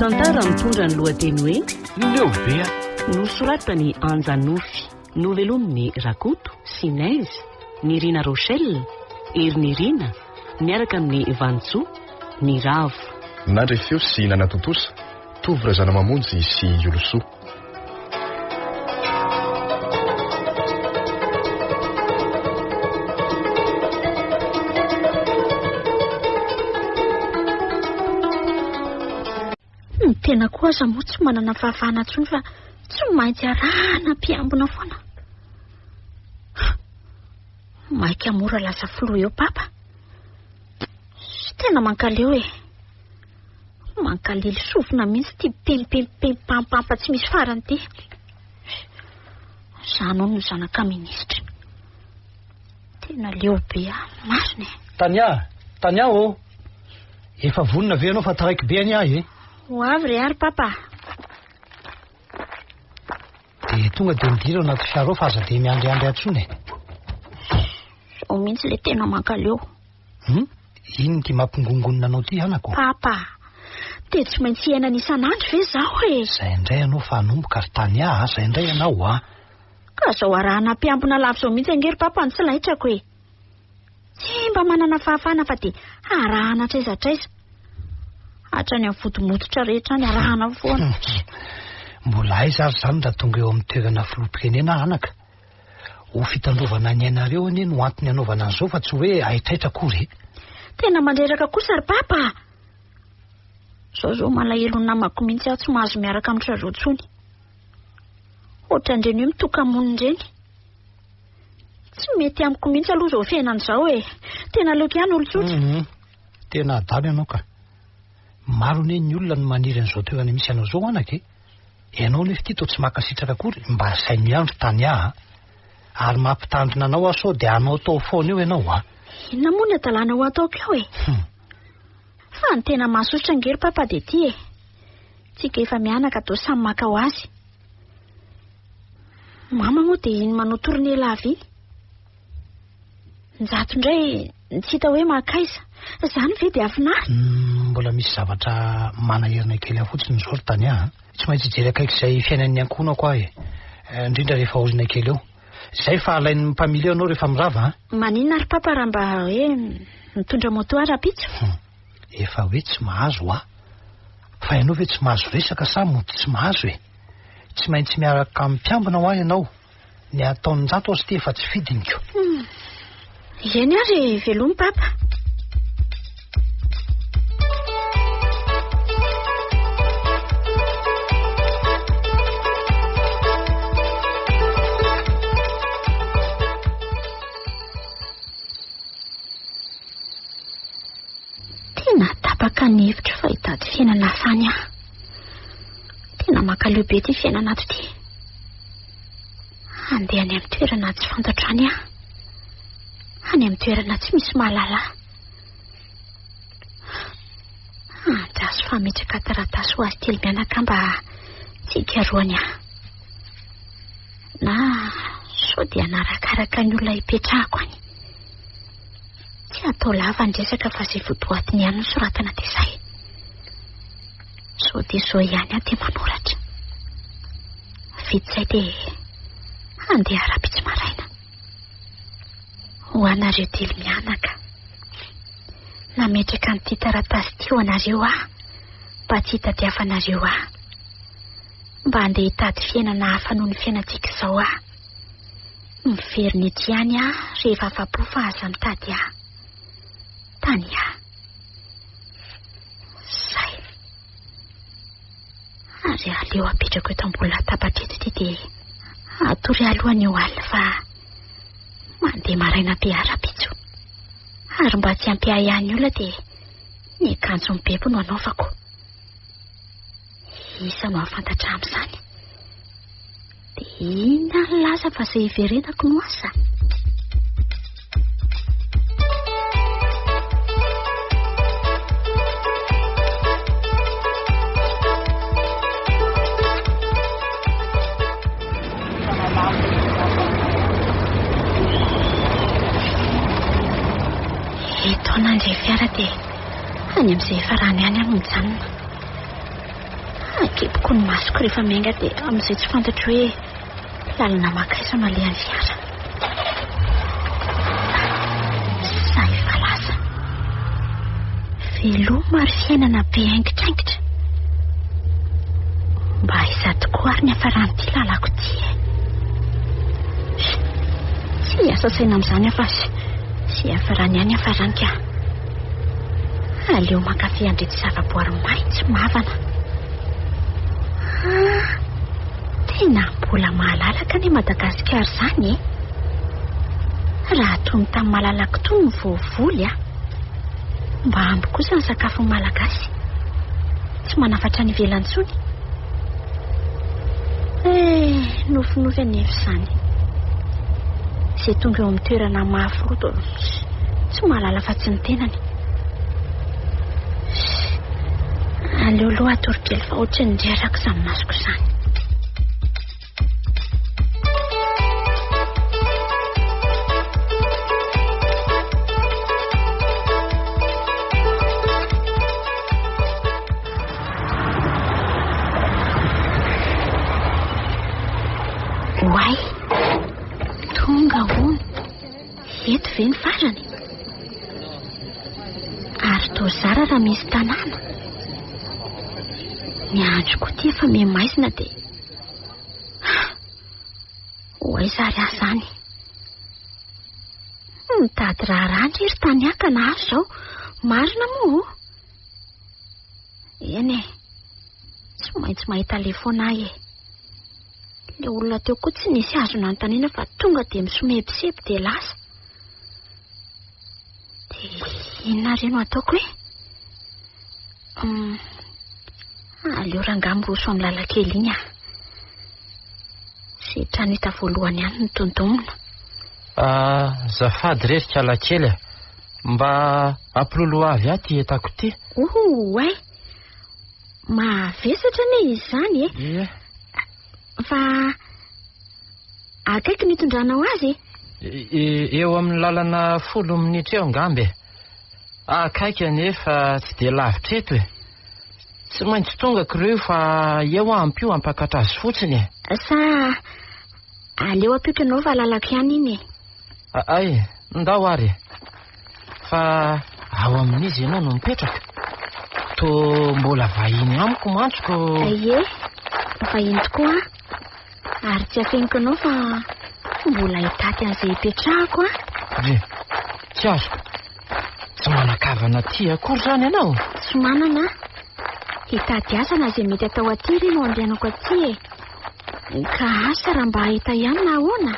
tantara mitondra ny lohateny hoe Leo be nosoratany Anjanofy, novelomin'ny Rakoto sy Naizy, ny Rina Rochelle, Erinirina, miaraka amin'ny Vantsoa, ny Ravo. Nandre feo sy Nanatotosa, Tovra Zanamamonjy sy Olosoa. Tena koa aza moa tsy manana fahafahana tsony fa tsy maintsy arahana mpiambina foana. Maika mora lasa filo eo papa. Sy tena mankaleo e. Mankalely sofina mihitsy ty pempempempempampa tsy misy farany ty. Zano no zanaka minisitra. Tena leo be marina. Tania o. Efa vonina ve anao fa taraiky be any ahy e? Ho avy re ary papa. De tonga de midira anaty fiara ao fa aza de miandriandry atsony e. Zao mihitsy le tena mankaleo. Ino ty mampigongonina anao ty anako? Papa, de tsy maintsy iainana isan'andro ve zaho e? Zay indray anao fa anomboka ary Tania, zay indray anao Ka zao arahana mpiambina lafo zao mihitsy angery papa, ny tsy lahitrako e. Tsy mba manana fahafahana fa de arahana traiza-traiza. Hatrany amin'ny fotomototra rehetra ny arahana foana. Mbola aiza ary zany da tonga eo amin'ny toerana filoham-pirenena anaka. Ho fitandrovana ny ainareo anie no antony anaovana an'izao fa tsy hoe aitraitra akory. Tena mandreraka kosa ary papa. Zao malahelo ny namako mihitsy aho tsy mahazo miaraka amin'ny trareo tsony. Ohatrandreny hoe mitoka-moniny reny. Tsy mety amiko mihitsy aloha zao fiainana zao e. Tena leoko ihany olon-tsotra. Tena adalo ianao ka. Maro ne ny olona no maniry an'izao toerana misy anao zao anaka e. Ianao nefa ty to tsy makasitraka akory mba sainy miandro Tania. Ary mampitandrina anao sao de anao tao foana eo ianao Inona moa ny adalana ho ataoko eo e? Fa ny tena mahasosotra angery papa de ty e. Tsika efa mianaka to samy maka ho azy. Mama moa de iny manao tournée avy. Njato indray tsy hita hoe makaiza. Zany ve de afinary? Mbola misy zavatra manahirana kely fotsiny zao Tania. Tsy maintsy jery akaiky izay fiainan'ny ankonako ahy indrindra rehefa orina kely eo. Zay fa alain'ny mpamily anao rehefa mirava Maninona ary papa raha mba hoe mitondra moto ara-pitso? Efa hoe tsy mahazo fa ianao ve tsy mahazo resaka sa moto tsy mahazo e? Tsy maintsy miaraka mpiambina ho ahy ianao. Ny ataon'njato azy ty efa tsy fidiniko. Eny ary velomy papa. Tena tapaka ny hevitra fa hitady fiainana afany aho. Tena mankaleo be ty fiainana ato ty. Andeha any amin'ny toerana tsy fantatrany aho. Any amin'ny toerana tsy misy mahalala. Andraso fametraka taratasy ho azy telo mianaka mba tsy hikaroany aho. Na sao dia narakaraka ny olona hipetrahako any. Tsy atao lava ny resaka fa zay votoatiny ihany ny soratana dia izay. Sao dia sao ihany aho dia manoratra. Vita izay dia andeha ara-pitsy maraina. Ho anareo telo mianaka. Nametraka an'ity taratasy ty ho anareo mba tsy hitadiavanareo mba andeha hitady fiainana hafa noho ny fiainantsika izao miveriny ety ihany rehefa afa-po fa aza mitady Tania. Zay. Ary aleo apetrako eto ambony latabatra eto ty dia atory alohany eo alina fa mandeha maraina be ara-pitso. Ary mba tsy ampiahy ihany olona dia ny akanjo mibebo no anaovako. Isa no afantatra amin'izany. Dia inona ny lasa fa izay hiverenako no asa. Eto nandre fiara dia any amin'izay farany any aho mijanona. kipoko ny masoko rehefa miainga dia amin'izay tsy fantatro hoe lalana makaisa malehan'ny fiara. Zay efa lasa veloma ary fiainana be haingitraingitra. Mba izato koa ary ny hafaran'ity lalako ty. Tsy asa saina amin'izany afa sy hafarany ihany hafarany ka. Aleo mankafy andrety zavaboary maitso mavana. Tena mbola mahalalaka ny Madagasikara izany e. Raha tony tamin'ny malalaka toy ny voavoly mba ampy kosa ny sakafo malagasy, tsy manafatra ny velantsony. Nofinofy anefa izany. Izay tonga eo amin'ny toerana mahaforoto tsy mahalala fa tsy ny tenany. Aleoloha atorokely fa ohatry ny reraka izany masoko izany. Oay, tonga hono eto ve ny farany? Ary tozara raha misy tanàna. Ny andro koa ty efa memaizina dia oay zary ahy izany. Mitady raharandry ery tany aka na azo izao marina moa. Eny tsy maintsy mahita telefona ahy e. Ilay olona teo koa tsy nisy azo nanontaniana fa tonga dia misomebiseby dia lasa. Dia inona reno ataoko hoe? Aleo rangamo roso amin'ny lalakely iny aho. Sy trano hita voalohany ihany ny tondomina. Zafady rerika lalakely mba ampilolo avy aty etako ty. Oay, mavesatra ne izy izany e. Ie. Fa akaiky nitondranao azy? Eo amin'ny lalana 10 minitra eo ngambe. Akaiky anefa tsy dia lavitra eto e. Tsy maintsy tongako ireo fa eo ampio ampakatra azy fotsiny e. Sa aleo ampioka ianao fa lalako ihany iny e. Ay, ndao ary. Fa ao amin'izy ianao no mipetraka. To mbola vahiny amiko mantroko. Ie, vahiny tokoa. Ary tsy afeniko anao fa mbola hitaty an'izay hipetrahako Re, tsy azoko. Tsy manakavana ty akory zany ianao? Tsy manana. Hitaty asa na izay mety atao aty ry no andehanako aty e. Ka asa raha mba hita ihany na ahoana?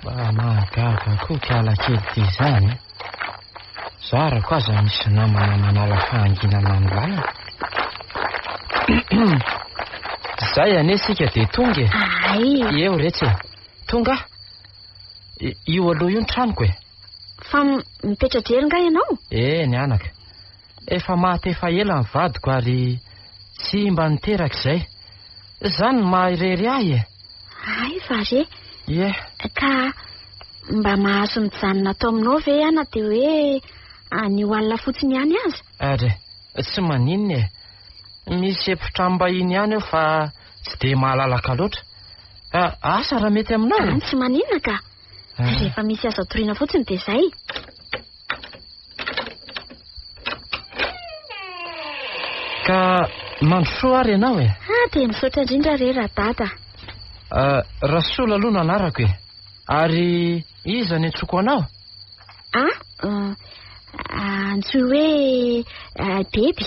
Mba mahagaga koa kialakely ty izany. Zara koa aza misy namana manala fahanginana ny lalana. Zay anesika dia tonga e. Ay. Eo retsy e. Tonga. Io aloha io ny tranoko e. Fa mipetra-drery nga ianao? Ny anaka. Efa maty efa ela ny vadiko ary tsy mba niteraka izay. Zany mahirery ahy e. Ay, vare. Ie. Ka mba mahazo mijanona atao aminao ve ana dia hoe anio alina fotsiny ihany aza? Ary tsy maninona e. Misy efitrambahiny ihany eo fa tsy dia mahalalaka loatra. Asa raha mety aminao? Tsy maninona ka. Rehefa misy azo atoriana fotsiny dia izay. Ka mandrosoa ary ianao e? Dia misaotra indrindra re radada. Rasola aloha no anarako e. Ary iza ny antsoko anao? Antsoy hoe Beby.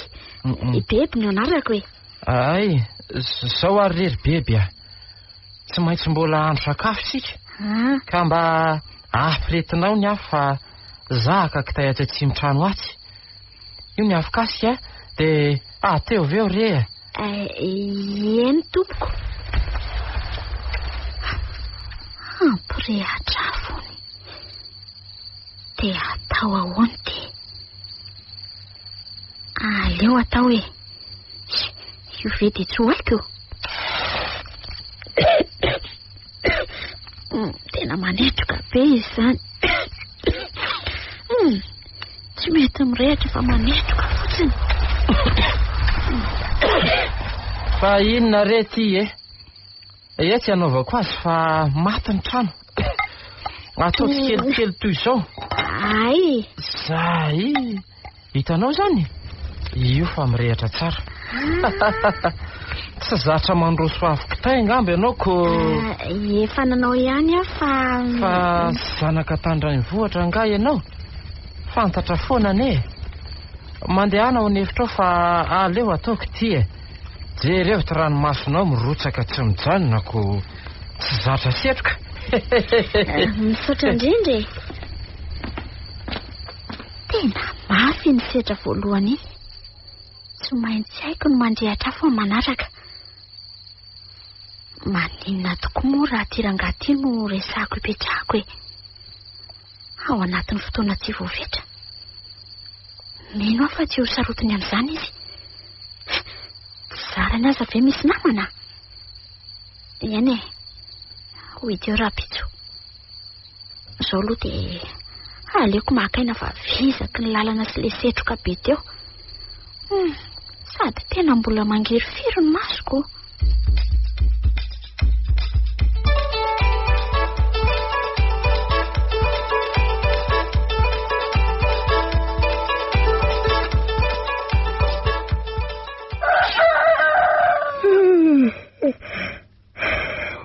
Beby no anarako e. Ay, zao ary rery Beby a. Tsy maintsy mbola andro sakafo sika. Ka mba afiretinao ny afo fa za kakitay aty atsimon-trano atsy. Io ny afokasika dia teo veo re. Eny tompoko. Ampirehatra avony. Dia atao ahoany ty? Aleo atao e. Io ve dia tsy hoaiko? Tena manetroka be izy izany. Tsy mety mirehatra fa manetroka fotsiny. Fa inona re ty e tsy anaovako azy fa maty ny trano. Atao tsy kelikely toy izao. Ay. Zay. Hitanao zany? Io fa mirehatra tsara. Tsy zatra mandroso afo kitay angamba ianao ko. Efa nanao ihany fa zanaka tandra ny vohatra anga ianao. Fantatra foana ane. Mandehana ao an'efitra ao fa aleo ataoko ty jereo ty ranomasonao mirotsaka tsy mijanona ko tsy zatra setroka. Misaotra indrindra. Tena mafy ny setra voalohany iny. Tsy maintsy haiko ny mandrehatra fo manaraka. Maninona tokoa moa raha ty rangahy no resako ipetrahako ao anatin'ny fotoana tsy voafetra. Mino aho fa tsy ho sarotiny amin'izany izy. Zarany aza ve misy namana? Eny ho ity raha pitso. Zao aloha dia aleoko makaina fa vizaky ny lalana sy le setroka be teo. Sady tena mbola mangiry firy ny masoko.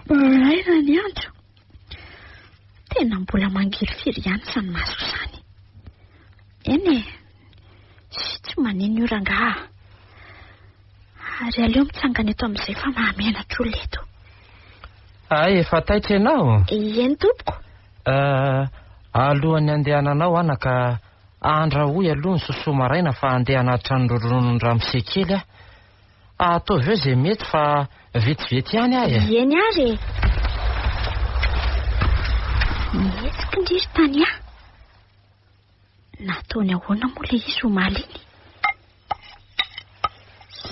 Maraina ny andro. Tena mbola mangiry firy ihany sa ny maso izany. Eny tsy manino io rangahy. Ary aleo mitsangana eto amin'izay fa mahamenatra olona eto. Ay, efa taitra ianao? Eny tompoko. Alohan'ny andehananao anaka andrahoy aloha ny sosoa maraina fa andeha anatitra ny rononon-dra misekely aho. Ataovy eo izay mety fa vetivety ihany ahy. Eny ary. Mihetsika indrisy tany aho. Nataony ahoana moa le izy ho maliny.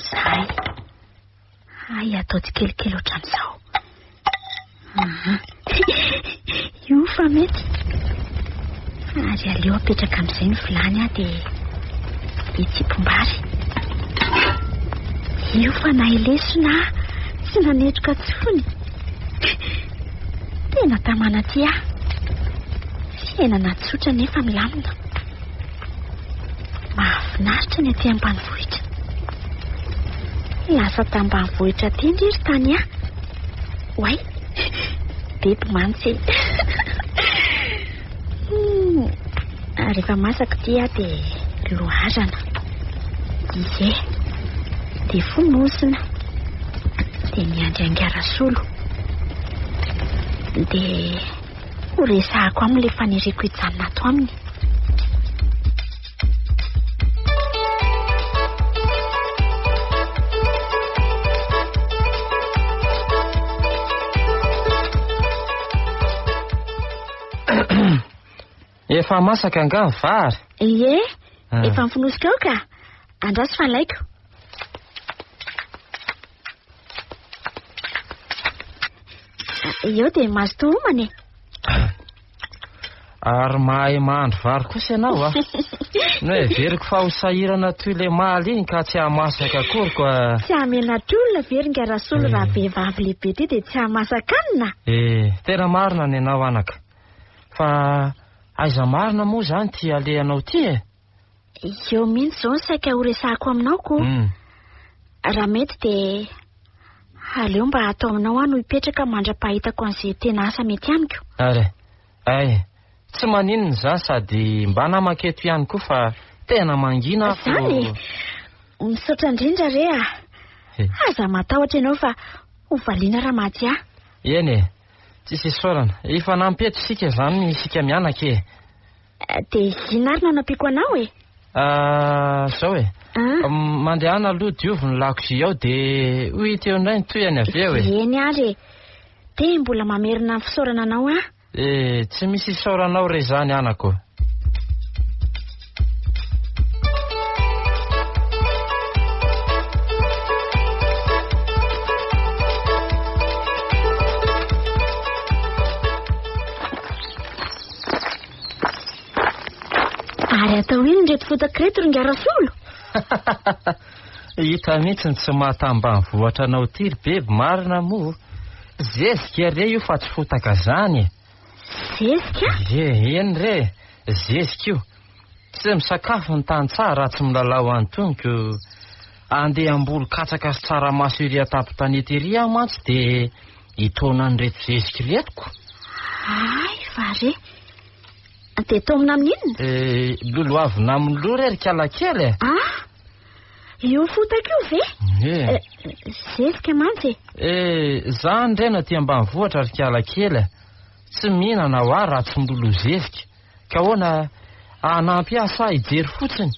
Zay. Ay, ataody kelikely ohatran'izao. Io fa mety. Ary aleo apetraka amin'izay ny vilany aho dia hitsipombary. Io fa nahelesona sy nanetroka tsony. Tena tamana ty aho. Fiainana tsotra nefa milamina. Mahafinaritra ny aty ambanivohitra. Lasa tambanivohitra ty indrisy tany aho. Way, bebe mantsy. Rehefa masaka ty aho dia loharana. Ie, dia fonosina. Dia miandry angarasolo. Dia ho resahako amin'ilay faniriko hijanona ato aminy. Efa masaka anga ny vary. Ie, efa mifonosika ao ka. Andraso falaiko. Eo dia mahazo to homany. Ary mahay mahandro vary kosa ianao no hoe veriko fa ho sahirana toy le maly iny ka tsy hamasaka akory koa. Tsy hamenatra olona veringa rasolo raha vehivavy lehibe ty dia tsy hamasaka anina. Tena marina ny ianao anaka. Fa aiza marina moa zany ty alehanao ty Eo mihitsy zao ny saika ho resahako aminao ko. Raha mety dia aleo mba atao aminao no hipetraka mandra-pahitako an'izay tena asa mety amiko. Ay, tsy maninona zany sady mba namaketo ihany koa fa tena mangina zany. Misaotra indrindra re aza matahotra ianao fa ho valiana raha maty aho. Eny tsisy isaorana. Efa nampetro sika zany sika mianaka Dia inarina nampiko anao zao mandehana aloha diovy ny lakozia ao dia hoy teo indray ny toy any avy eo Eny ary. Dia mbola mamerina ny fisaorana anao tsy misy isaoranao re zany anako. Ary atao iny reto fotakreto ringarasolo. Hita mihitsy tsy mahatambanivohatra anao tiry beby, marina moa. Zezika re io fa tsy fotaka zany. Zezika? Eny re, zezika io. Tsy misakafo ny tany tsara tsy milalao antoniko. Andeha ambolo katsaka sy tsaramaso iry atapy-tanety iry aho mantsy dia hitona an'ireto zezika retiko. Ay, vare. Dia tomina amin'inona? Loloavina amin'ny loha rery kalakely. Io fotaka io ve? Zezika mantsy. Zany rena ty ambanivohitra ry kalakely. Tsy mihinana ho aho raha tsy milolo zezika. Ka hoana hanampy ahy sa hijery fotsiny?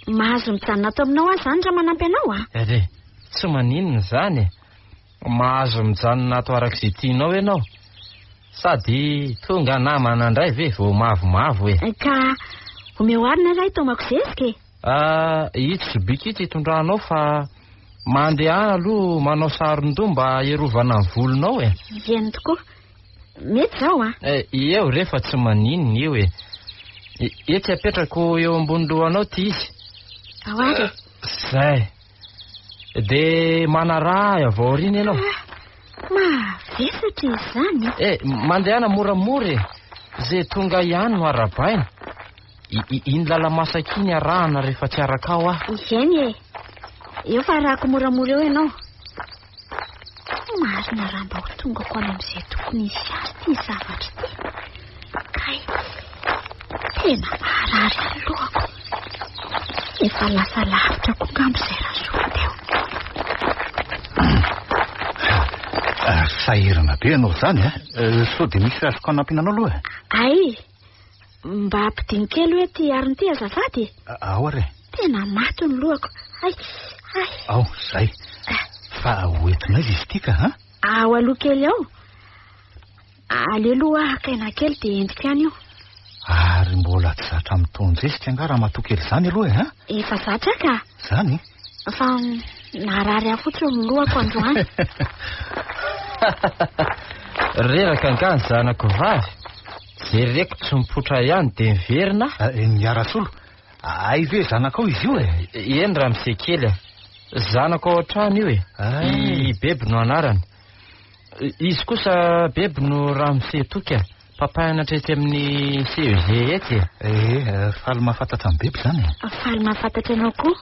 Mahazo mijanona ato aminao aho zany raha manampy anao Tsy maninona zany. Mahazo mijanona ato arak'izay tianao ianao. Sady tonga namana indray ve vao mavomavo e. Ka omeo arina raha itomako zezika ito zobika ito hitondranao fa mandeha aloha manao saron-doha hierovana ny volonao e. Eny tokoa. Mety zao eo rehefa tsy maninona io e. Etsy apetrako eo ambony lohanao ty izy. Ahoary? Zay. De manaraha avao aoriana ianao. Mavesatra izany. Mandehana moramora e. Zay tonga ihany no arabaina. Iny lala masakiny arahana rehefa tsy araka ao aho. Eny eo fa arahako moramora eo ianao. Marina raha mba ho tongako any amin'izay tokony isy azy ty zavatra ty. Kay tena maharary alohako. Efa lasa lavitra koa amin'izay raha soa teo. Sahirana be ianao zany sao dia misy azoko hanampiana anao aloha. Ay, mba ampidiny kely hoe ty ariny ty azafady. Ao are. Tena maty ny lohako. Ay. Ao, zay. Fa hoentinao izy tika, Ao aloha kely ao. Aleloha akaina kely dia endrika ihany io. Ary mbola tsy zatra mitonjezika anga raha matoa kely zany aloha Efa zatra ka. Zany? Fa naharary aho fotsiny ny lohako androany. Reraka angany zanako vavy. Jereko tsy mipotra ihany dia miverina. Miarasolo. Ay ve zanakao izy io Eny raha misekely. Zanako ao an-trano io I beby no anarany. Izy kosa beby no raha misetoka. Papahanatra ety amin'ny CEG ety. Faly mahafantatra ny beby zany. Faly mahafantatra anao koa.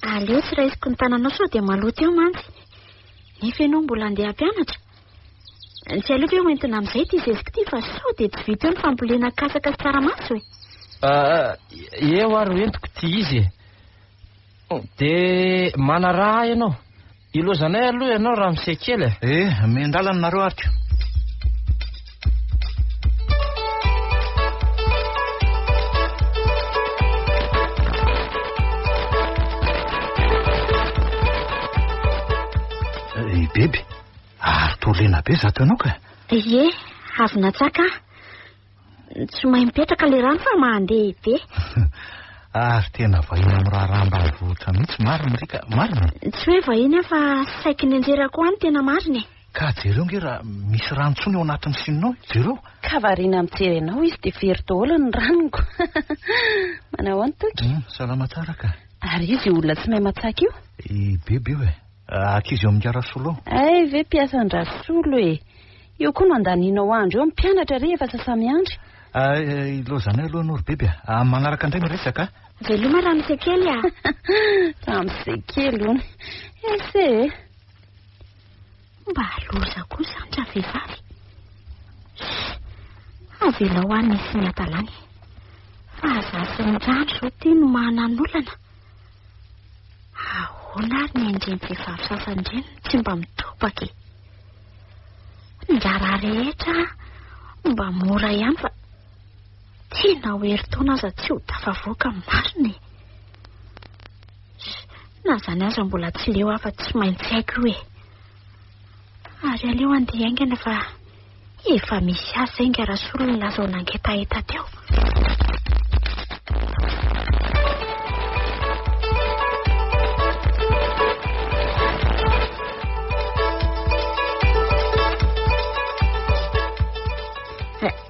Aleo tsy raisiko ny tananao sao dia maloto eo mantsy. Nefa ianao mbola andeha hampianatra. Tsy aleo ve hoentina amin'izay ty zezika ty fa sao dia tsy vita eo ny fambolena kasaka sy tsaramaso eo ary hoentiko ty izy. De manaraha ianao. Ilozanay aloha ianao raha misekely. Mendalana nareo arika. Beby, ary tolena be zato ianao ka. Avy natsaka. Tsy mahay mipetraka le rano fa mandeha be. Ary tena vahiny amin'ny raha ambanivohitra mihitsy marina rika, marina. Tsy hoe vahiny fa saiko ny anjerako any tena marina. Ka jereo nge raha misy rano tsony ao anatin'ny sinonao, jereo. Ka variana mijery anao izy dia very daholo ny ranoko. Manao any toky. Salama tsara ka. Ary izy olona tsy mahay matsaka io? Bebe io akizy eo amin'ny Rasolo. Ay ve piasan'ny Rasolo io koa no andanianao andro eo mpianatra rehefa sasamy andro. Ilozanay aloha nory bebe manaraka indray miresaka. Veloma raha misekely Raha misekely ony. Ese mba loza kosa andra vehivavy. Avela ho any sy ny atalany. Fa azasy ny rano zao ty no manan'olana. Ahoana ary ny endreny vehivavy sasany tsy mba mitopaka. Njara rehetra mba mora ihany fa tena ho herintaona aza tsy ho tafavoaka marina. Na zany aza mbola tsy leo afa tsy maintsy haiko Ary aleo andeha aingana fa efa misy azy inga Rasolo ny lazao nangetaheta teo.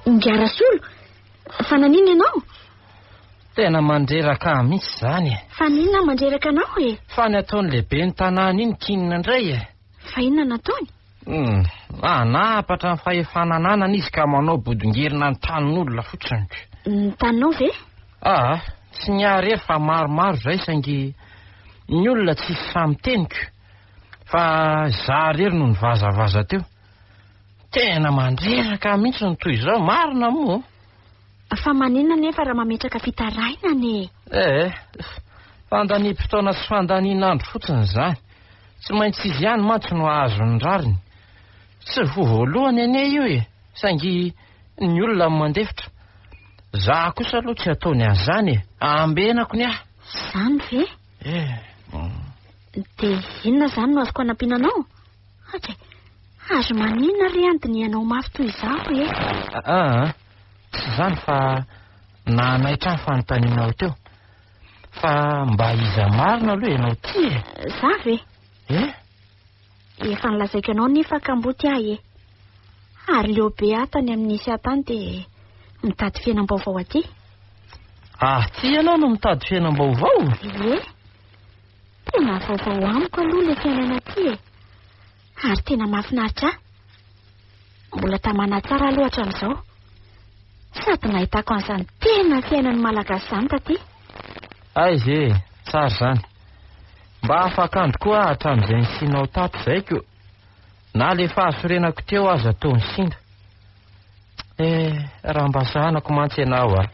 Nga Rasolo, fa nanino ianao? Tena mandreraka mihitsy izany e. Fa ninona mandreraka anao e? Fa ny ataony lehibe ny tanàna iny kinina indray e. Fa inona nataony? Napatra ny fahefananana izy ka manao bodongerina ny tanin'olona fotsiny. Ny taninao ve? Tsy niary ery fa maromaro zay saingy ny olona tsy samy teniko. Fa za rery no nivazavaza teo. Tena mandreraka mihitsy ny toy izao, marina moa. Fa maninona nefa raha mametraka fitaraina ne? Fandaniam-potoana sy fandanian'andro fotsiny izany. Tsy maintsy izy ihany mantsy no azo ny rariny. Tsy voalohany ane io e, saingy ny olona mandefitra. Za kosa aloha tsy ataony an'izany e, ambenako ni aho. Zany ve? Dia inona zany no azoko anampinanao? Azo maninona ry antony ianao mafy toy izao e? Tsy zany fa nanaitra ny fanontanianao teo. Fa mba iza marina aloha ianao ty e. Za ve? Efa nilazaiko ianao nefa kamboty ahy e. Ary leo be atany amin'nisy atany dia mitady fiainam-baovao aty. Ty ianao no mitady fiainam-baovao? Tena vaovao amiko aloha le fiainana aty e. Ary tena mahafinaritra ahy. Mbola tamana tsara loatra amin'izao. Sady nahitako an'izany tena fiainan'ny malagasy izany taty. Aize, tsara zany. Mba afaka andro koa hatramin'izay nisianao tato izay ko. Na le fahasorenako teo aza ataony sinda. Raha mba sahanako mantsy ianao a.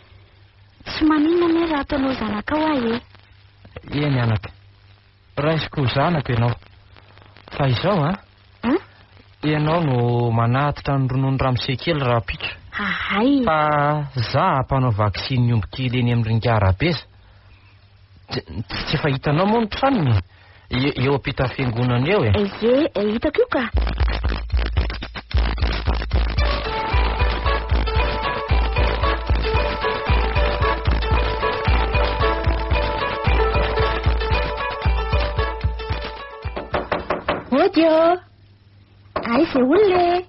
Tsy maninona ne raha ataonao zanakao ahy e. Eny anaka. Raisiko zanako ianao. Fa izao ianao no manatitra ny ronono Ramsekely raha pitso. Ahay. Fa za mpanao vaksiny ombokely eny amin'ny ringara-beza. Tsy efa hitanao moa ny tranony. Eo ampita fiangonana eo e. Hitako io ka. Odio. Aiza olona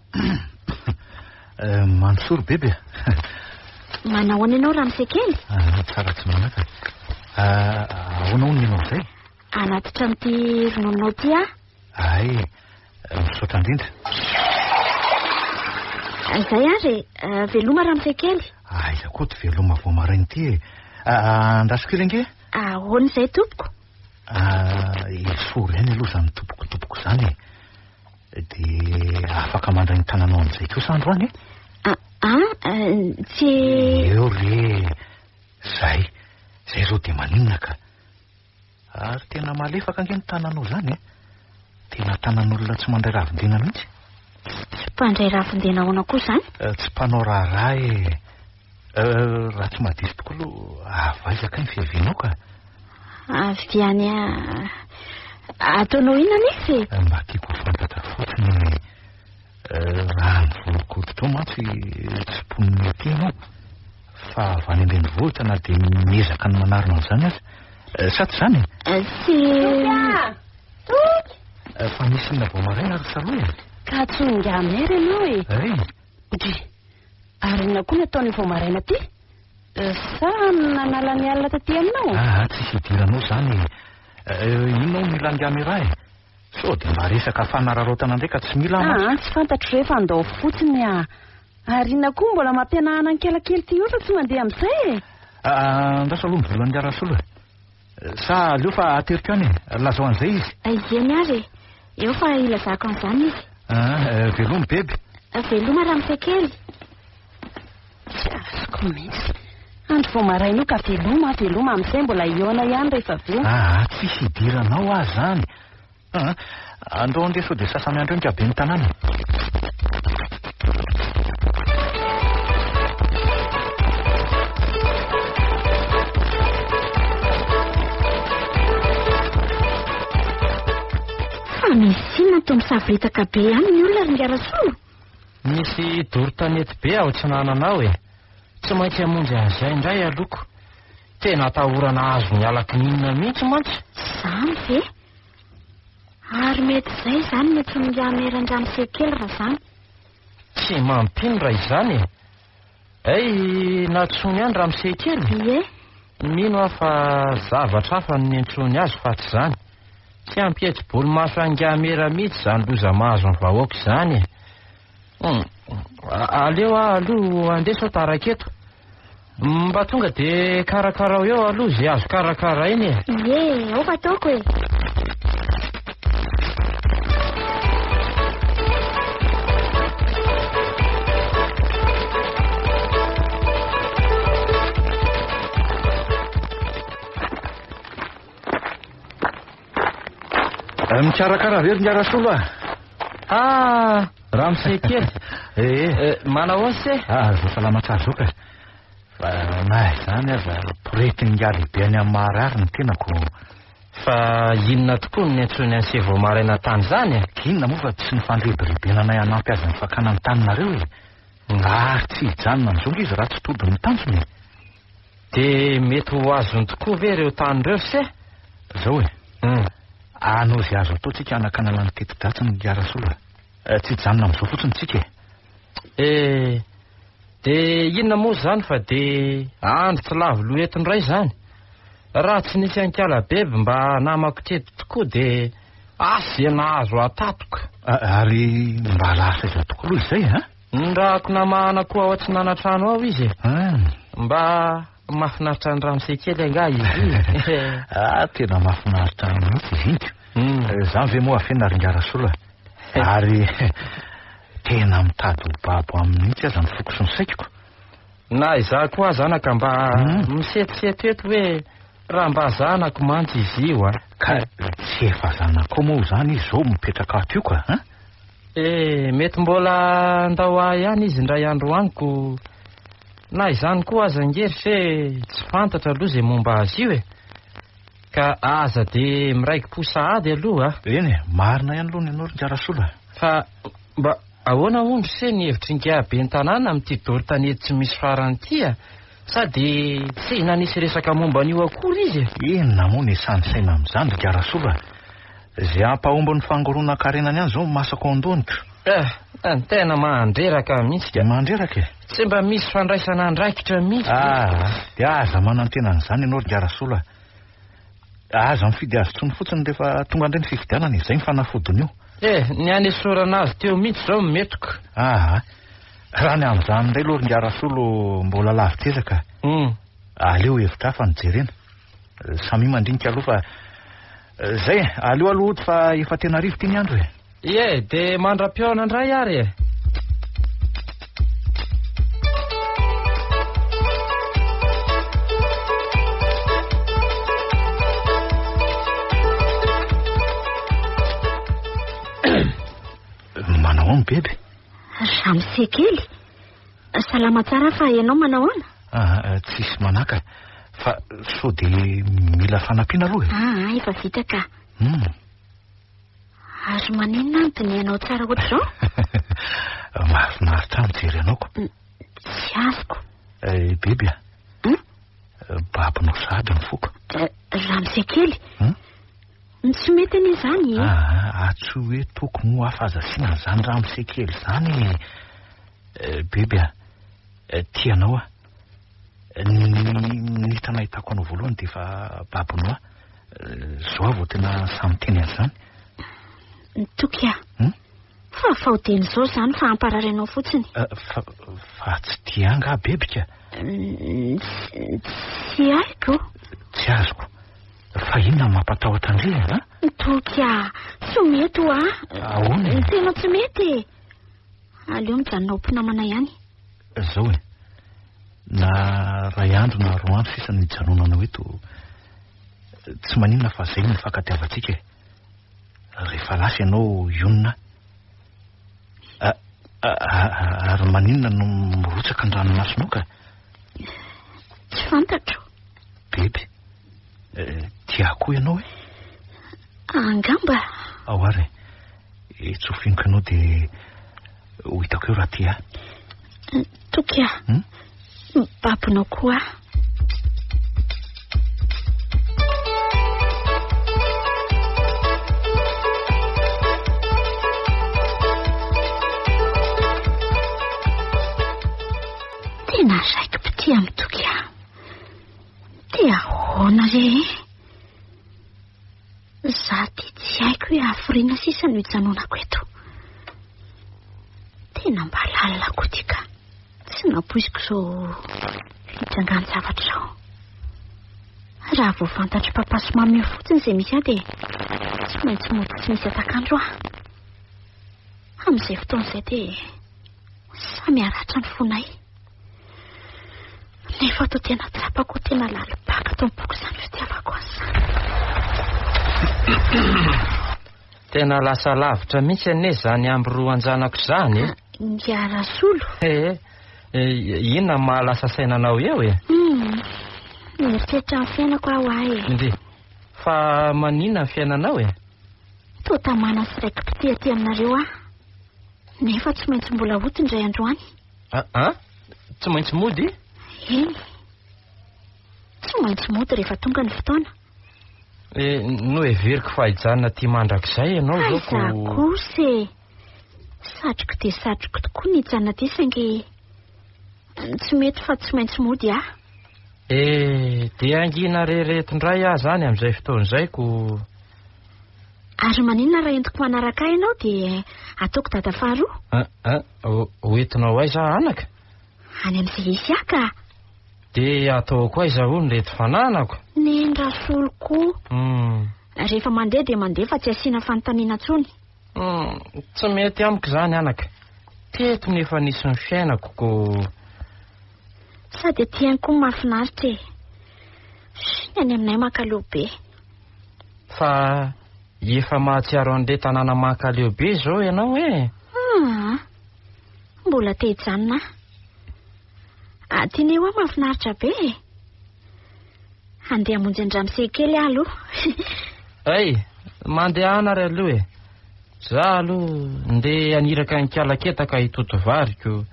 Mansory bebe. Manahoana ianao Ramsekely? Tsara tsy manaka. Ahoana hono ianao izay? Anatitra amin'ity ronononao ty Ay, misaotra indrindra. Izay ary veloma Ramsekely. Aiza koa ty veloma vao maraina ity e. Andraso kely ange? Ahoana izay tompoko? Sory ihany aloha izany tompoko izany e. Dia afaka mandray ny tananao amin'izay kosa andro any e? Tsy... Eo re. Zay zao dia maninona ka. Ary tena malefaka ange ny tananao izany e. Tena tanan'olona tsy mandray ravindena mihitsy. Tsy mpandray ravindena ahoana koa izany? Tsy mpanao raharaha e. Raha tsy mahadiso tokoa aloha avaizaka ny fiavianao ka. Avy any ataonao inona nefa? Mba tiako fantatra fotsiny raha ny voakoditra ao mantsy tsy poniny aty ianao. Fa avy any andrenivohitra na dia miezaka ny manarina an'izany aza. Sa tsy izany? Fa nisy inona vao maraina ary saloha. Ka tsonga mery ianao e. Ary inona koa ny ataony vao maraina ty? Sa nanala ny alina taty aminao? Tsisy hidiranao izany. Inona mila angamy raha e. Sao dia mba resaka fanararaotana indray ka tsy mila tsy fantatro rehefa andao fotsiny Ary inona koa mbola mampianahana ny kelakely ty ohatra tsy mandeha amin'izay e. Andraso aloha mivola ny arasolo. Sa aleo fa ateriko any e. Lazao an'izay izy. Eny ary eo fa ilazako an'izany izy. Veloma bebe. Veloma Ramsekely. Tsy azoko mihitsy. Andro vao maraina io ka veloma amin'izay mbola iona ihany rehefa avy eo. Tsisy hidiranao azy zany. Andao andeha sao dia sasany andro eny ka be ny tanàna. Misy inona toa misaviritaka be ihany ny olona ringarasolo. Misy doro-tanety be aho tsy nananao e. Tsy maintsy hamonjy an'izay indray aloko. Tena atahorana azo ny alakininina mihitsy mantsy. Zany ve? Ary mety izay izany mety miameran Ramsekely raha izany. Tsy mampino raha izany e. Natsoiny ihany Ramsekely. mino aho fa zavatra hafa no nientrony azy fa tsy izany. Tsy ampietsi-bolo mahafangamera mihitsy izany loza mahazo ny vahoaka izany. Aleo aloha andeso taraketo. Mba tonga dia karakarao eo aloha izay azo karakara iny e. Ie, ao fa ataoko e. Mikarakara rery ny Arasolo raha misekely. Manao se? Zao salama tsara zao ka. Fa na izany aza porety ny lehibe any amin'ny marary ny tenako. Fa inona tokoa ny antsony an'se vao maraina tany zany? Inona moa fa tsy nifandrebirebena anay anampy azy ny fakana ny taninareo e. Ngary tsy hijanona amin'izao izy raha tsy tody ny tanjony. Dia mety ho azony tokoa ve ireo tany reo se? Zao e. Anao izay azo ataotsika anakana lany teti-dratsiny ny Arasolo. Tsy hijanona amin'izao fotsiny tsika e. Dia inona moa zany fa dia andro tsy lavo loha entiny ray zany. Raha tsy nisy ankala beby mba namako teto tokoa dia asy nahazo atatoka. Ary mba lasa izy tokoa aloha izay ha? Ndrahako namahana koa ao tsy nanatrano ao izy. Mba mahafinaritra ny Ramsekely anga izy. Tena mahafinaritra mihitsy izy iny. Zany ve moa afena ry Arasolo. Ary tena mitady ho babo amin'itsy aza ny foko sy ny saikiko. Na izaho koa zanaka mba misetiseto eto hoe raha mba zanako mantsy izy io ka tsy efa zanako moa zany izy zao mipetraka ato io ka. Mety mbola andao ahy ihany izy ndray andro aniko. Na izany koa aza ngery fe tsy fantatra aloha izay momba azy io e. Ka aza dia miraiki posady aloha. Eny marina ihany aloha ny anao ry Arasolo. Fa mba ahoana ondry se ny hevitry ngiabe ny tanàna amin'ity doro tanety tsy misy farany ity sady tsy nanisy resaka momba an'io akory izy. Inona moa ny sanisaina amin'izany ry Arasolo. Izay ampahomba ny fangorona karenany ihany zao masako andonitra. Tena mandreraka mihitsy ka. Mandreraka e. Tsy mba misy fandraisana andraikitra mihitsy. Dia aza manantena an'izany ianao ry Arasolo. Aza mifidy azy tsony fotsiny rehefa tonga indray ny fifidianana izay ny fanafodiny io. Ny anesorana azy teo mihitsy zao metoko. Raha ny amin'izany indray aloha ry Arasolo mbola lavitezaka. Aleo hevitra hafa nijerena. Samy mandrinika aloha fa zay aleo aloha ohatra fa efa tena rivo ty ny andro e. Dia mandra-piona indray ary e. Manao ao ny bebe? Ramsekely. Salama tsara fa ianao manao ana? Tsisy manaka. Fa so dia mila fanampiana aloha e. Efa vita ka. Azo maninona antony ianao tsara ohatr' zao? Mahafinaritra mijery anaoko. Tsy azoko. Bebe babinao sady ny foko. Ramsekely. Tsy mety any izany tsy hoe toko moa afazasiana zany Ramsekely zany. Bebe tianao ny tanahitako anao voalohany dia efa babinao zao vao tena samy teny an'izany. Toky fa fahodeny zao zany fa amparary anao fotsiny. Fa tsy tianga bebika. Tsy haiko. Tsy azoko. Fa inona mampatahotra andreny Toky tsy mety ahoana? Tena tsy mety. Aleo mijanona mpinamana ihany. Zao e. Na ray andro na roa andro sisa ny janonana eto tsy maninona fa zay ny fankatiavatsika e. Rehefa lasa ianao ionina ary maninona no mirotsaka ny ranomasonao ka? Tsy fantatro. Bebe tiako ianao e? Angamba. Ao ary tsofiniko ianao dia ho hitako eo raha tia. Toky babinao koa. Tena saiko pity amin'ny Toky. Tia haiko hoe haforiana sisa no hijanonako eto. Tena mba lalina koa ty ka. Tsy nampoiziko izao hitsangan'ny zavatra izao. Raha vao fantatry papaso mamy eo fotsiny izay misy dia tsy maintsy mody tsy misy atakandro aho. Amin'izay fotoan'izay dia samy haratra ny fonay. Nefa atao tena tsapako tena lalibaka atao mipoko izany fitiavako azy. Tena lasa lavitra mihitsy ane izany amin'ny roa anjanako izany. Ngiara solo. Inona mahalasa sainanao eo e? Mieritreritra ny fiainako aho ahy. Ndi. Fa maninona ny fiainanao e? Toa tamana sy raiki-pity aminareo aho. Nefa tsy maintsy mbola hotiny indray androany. Tsy maintsy mody? Eny. Tsy maintsy mody rehefa tonga ny fotoana. No everiko fahijanona tia mandrakizay ianao zao ko. Aiza kosa. Satroko dia satroko tokoa ny hijanona ty saingy tsy mety fa tsy maintsy mody aho. Dia angina reretondray aho zany amin'izay fotoan'izay ko. Ary maninona raha entiko manaraka ianao dia ataoko dada faharoa. Hoentinao aiza anaka? Any amin'izay isy aka. Dia ataoko aiza hono reto fananako? Nendra solo koa. Rehefa mandeha dia mandeha fa tsy asiana fanontaniana intsony. Tsy mety amiko zany anaka. Teto nefa nisy ny fiainako ko. Sady tiany koa mahafinaritra e. Ny any aminay mankaleo be. Fa efa mahatsiaro an'ilay tanàna mankaleo be zao ianao e? Mbola te hijanona. Tiany eo mahafinaritra be e. Andeha hamonjy an-dramosey kely aho aloha. Mandeha anary aloha e. Za aloha ndeha aniraka ny kialaketaka hitoto variko.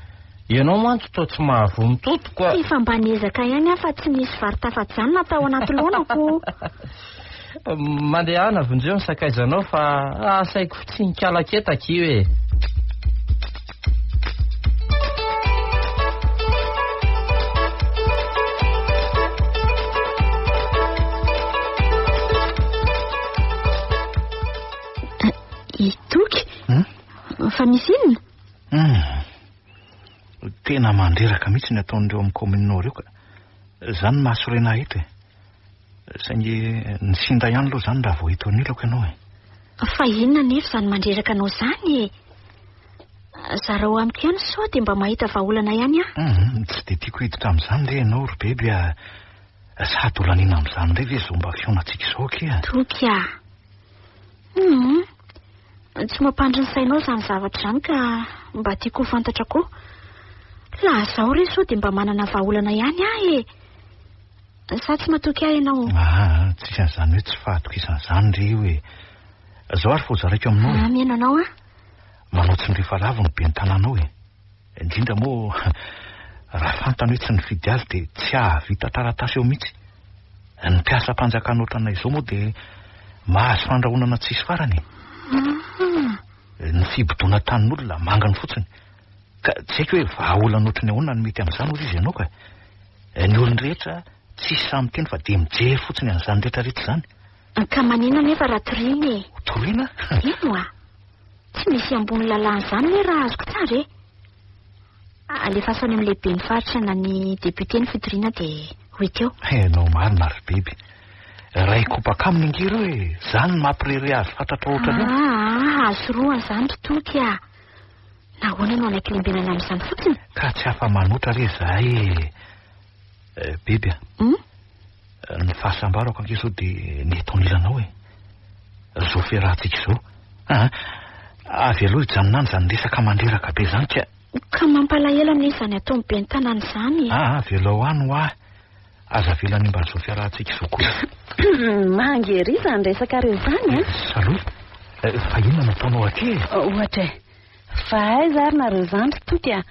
Ianao mantsy toa tsy mahavoa mitoto koa. Efa mba niezaka ihany aho fa tsy nisy vary tafajanona atao anaty loanako. Mandeha ana vonjeo ny sakaizanao fa asaiko fotsiny ny kialaketaka io e. Itoky? Fa misy inona? Tena mandreraka mihitsy ny ataon'ireo amin'ny kominao reo ka. Zany mahasorena eto e. Saingy ny sinda ihany aloha zany raha vao hito anilako ianao e. Fa inona nefa zany mandreraka anao zany e? Zarao amiko ihany sao dia mba mahita vahaolana ihany aho. Tsy dia tiako hiditra amin'izany le ianao ry bebe a. Sady olanina amin'izany ndray ve zao mba fionatsika izao kea. Toky a. Tsy mampandry ny sainao zany zavatra zany ka mba tiako ho fantatra koa. Laha zaho re sao dia mba manana vahaolana ihany aho e. Sa tsy matoky ahy ianao? Tsisy an'izany hoe tsy fahatoka isan'izany re io e. Zao ary fozaraiko aminao e. Miaino anao a? Manao tsy ny rehefa lavo no be ny tanànao e. Indrindra moa raha fantany hoe tsy nifidy azy dia tsy ahavita taratasy eo mihitsy. Ny mpiasa-panjakana ohatranay izao moa dia mahazo fandrahonana tsisy farany. Ny fibodona tanin'olona mangany fotsiny. Ka tsy haiko hoe vahaolana ohatry ny ahoana no mety amin'izany ozy izy ianao ka. Ny olon-drehetra tsisy samy teny fa dia mijery fotsiny an'izany rehetrarehetra izany. Ka manina nefa raha toriana e. Toriana? Ino a? Tsy misy ambony lalàna izany hoe raha azoko tsara e. Alefasany amin'ny lehibe ny faritra na ny député ny fitoriana dia hoet eo. Enao marina ry biby. Ray kopaka aminy ngiry hoe zany mampirere azy fantatra ohatra reo. Azo roa izany totoky a. Nahoana no anaiky lembenana amin'izany fotsiny? Ka tsy hafa manoatra re zahay e. Biby a. Ny fahasambarako anke izao dia ny eto anilanao e. Zao fiarahantsika izao. Avy aloha hijanonany zany resaka mandreraka be zany ka mampalahelo amin'ny izany atao mibe ny tanàna izany. Velao any ho ahy. Aza velany mba zao fiarahantsika izao koa. Mangery izany resaka reo zany a. Saloha. Fa inona nataonao aty e? Ohatra fa aiza ary nareo zany toky a.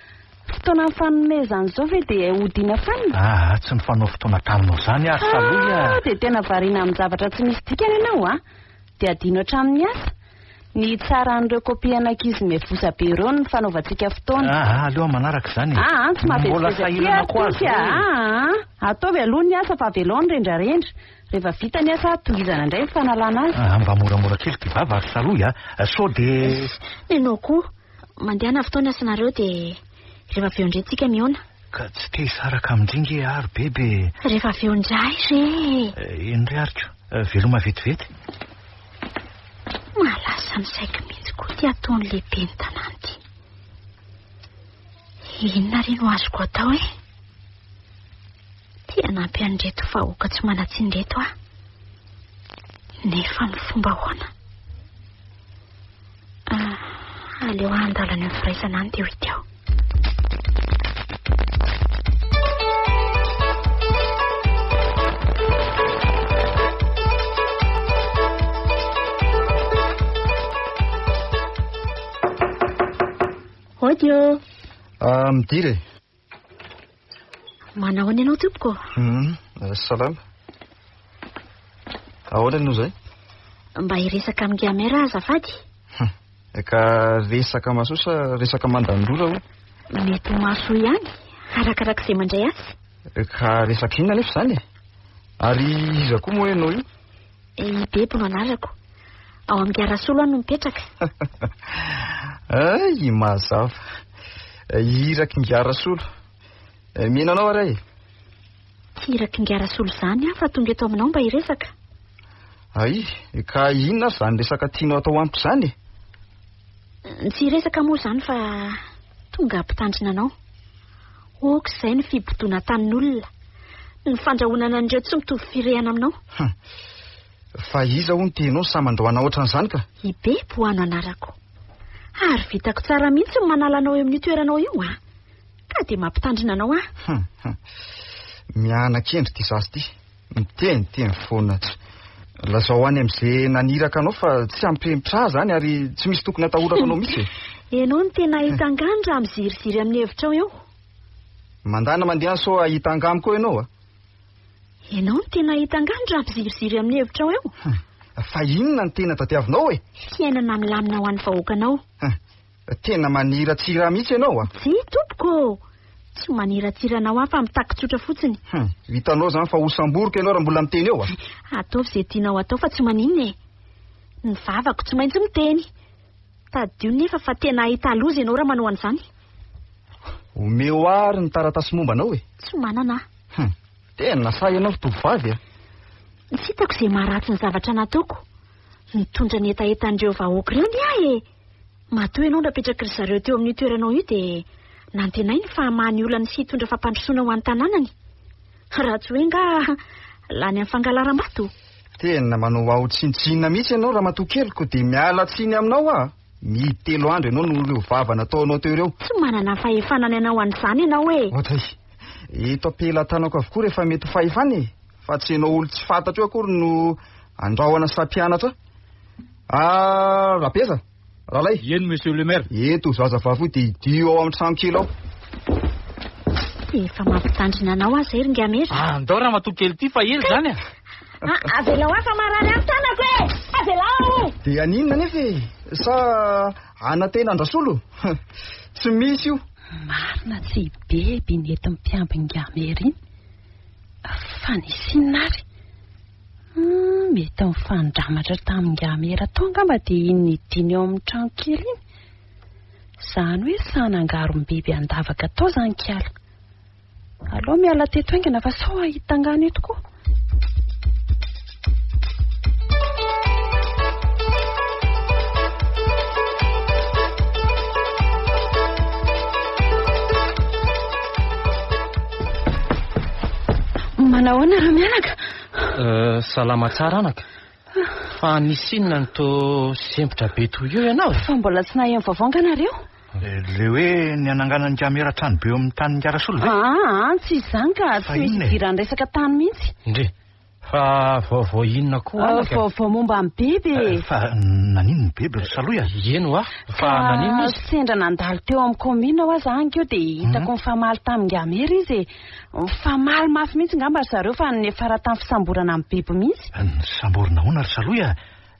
Fotoana ny fanomezana izao ve dia hodiana fanina? Tsy ny fanao fotoana taminao zany ary saloha. Dia tena variana amin'ny zavatra tsy misy dikany ianao a. Dia adino hatramin'ny asa. Ny tsara an'ireo kopia anankizy mevosa be ireo ny fanaovantsika fotoana. Aleo manaraka izany. Tsy mahavezivezy ataovy aloha ny asa fa aveloany rendrarendra. Rehefa vita ny asa tohizana indray ny fanalana azy. Mba moramora kely ty vava ary saloy sao de Nenao koa mandehana fotoana asanareo dia rehefa aveo indray tsika miona. Ka tsy te hisaraka amindringy ary bebe. Rehefa aveo indray re. Indray ariko veloma vetivety. Malasa ny saiko mihitsy koa ty ataony lehibe ny tanàna ty. Inona ry no azoko atao tia nampy an'reto vahoaka tsy manatsiny reto nefa ny fomba hoana. Aleo andalany ny firaisana any dia hita aho. Odio. Midire. Manao ny ianao tompoko? Salama. Ahoana no zay? Mba hiresaka amin'ny gamera azafady. Ka resaka masosa resaka mandandrola ho? Mety maso ihany arakarak'izay mandray azy. Ka resaka inona nefa izany? Ary iza koa moa ianao io? Bebo no anarako. Ao amin'ny Garasolo no mipetraka. Ay, mazava. Iraky ny Garasolo. Mihinanao aray? Tsy iraky ny Garasolo izany fa tonga eto aminao mba hiresaka. Ay, ka inona izany resaka tianao atao amiko izany? Tsy resaka moa izany fa tonga ampitandrina anao. Okizay ny fibodoana tanin'olona. Ny fandrahonana an'ireo tsy mitovy firehana aminao. Fa iza ho ny tenao samandrahoana ohatran'izany ka? Bebo ano anarako. Ary vitako tsara mihitsy ny manala anao eo amin'ny toeranao io ka dia mampitandrina anao Mianakendry ty zasy ty. Miteny foana tsy. Lazao any amin'izay naniraka anao fa tsy ampiremitra zany ary tsy misy tokony atahorako anao mihitsy. Ianao no tena ahitangany raha miziriziry amin'ny hevitrao eo. Mandana mandeha so ahita angamy koa ianao Ianao no tena ahitangany raha miziriziry amin'ny hevitrao eo. Fa inona ny tena tadiavinao Fiainana milamina ho an'ny vahoakanao. Tena maniratsira mihitsy ianao Tsy tompoko. Tsy maniratsiranao fa mitakitsotra fotsiny. Hitanao zany fa hosamboroka ianao raha mbola miteny eo Ataovy izay tianao atao fa tsy maninona Ny vavako tsy maintsy miteny. Tadio nefa fa tena ahita loza ianao raha manao an'izany. Omeo ary ny taratasy momba anao Tsy manana. Tena sa ianao tovovavy Tsy hitako izay maharatsy ny zavatra nataoko. Nitondra ny etaetan'ireo vahoaka ireo ny matoa ianao napetraka ry zareo teo amin'ny toeranao io dia nantenainy fa mahany olana sy hitondra fampandrosoana ho an'ny tanànany. Raha tsy hoe nga lany amin'ny fangalaram-bato. Tena manao ao tsintsinina mihitsy ianao raha matokeliko dia miala tsiny aminao mitelo andro ianao no ireo vava nataonao teo ireo. Tsy manana fahefanana ianao an'izany ianao Ohatray, eto ampelantanako avokoa rehefa mety fahefany fa tsy ianao olo tsy fantatra eo akory no andrahoana sampianatra. Rapesa, Ralay. Eny monsieur le maire. Eto zaza vavy dia idio ao amin'ny trano kely ao. Efa mampitandrina anao azy ry ngamera. Andao raha matokely ty fa ely zany Avelao fa marary amin'ny tanako Avelao. Dia aninona nefa sa anatena andrasolo? Tsy misy io. Marina tsy beby nety mpiamby ngamera iny. Fa nisinina ary. Mety mifandramatra tamin'ny ngamera tonga mba dia iny diny eo amin'ny trano kely iny. Izany hoe sanangarom-biby andavaka tao izany kiala. Alao miala teto aingana fa sao ahitangany eto koa. Manahoana raha mianaka? Salama tsara anaka. Fa nisinona ny to sempotra be toy eo ianao Fa mbola tsy nahay vaovao nareo? Le hoe ny anangana ny gamera trano be eo amin'ny tany Garasolo ve? Tsy izany ka tsy misy idiran'ny resaka tany mihitsy. Ndre fa vaovao inona koa vaovao momba amin'ny bebe. Fa nanino ny bebe ry saloy Eno fa nanino izy? Sendra nandalo teo amin'ny komina ho azy keo dia hitako mifamaly tamin'ny gamera izy mifamaly mafy mihitsy ngamba zareo fa nefa raha tamin'ny fisamborana amin'ny bebe mihitsy. Samborina hoana ry saloy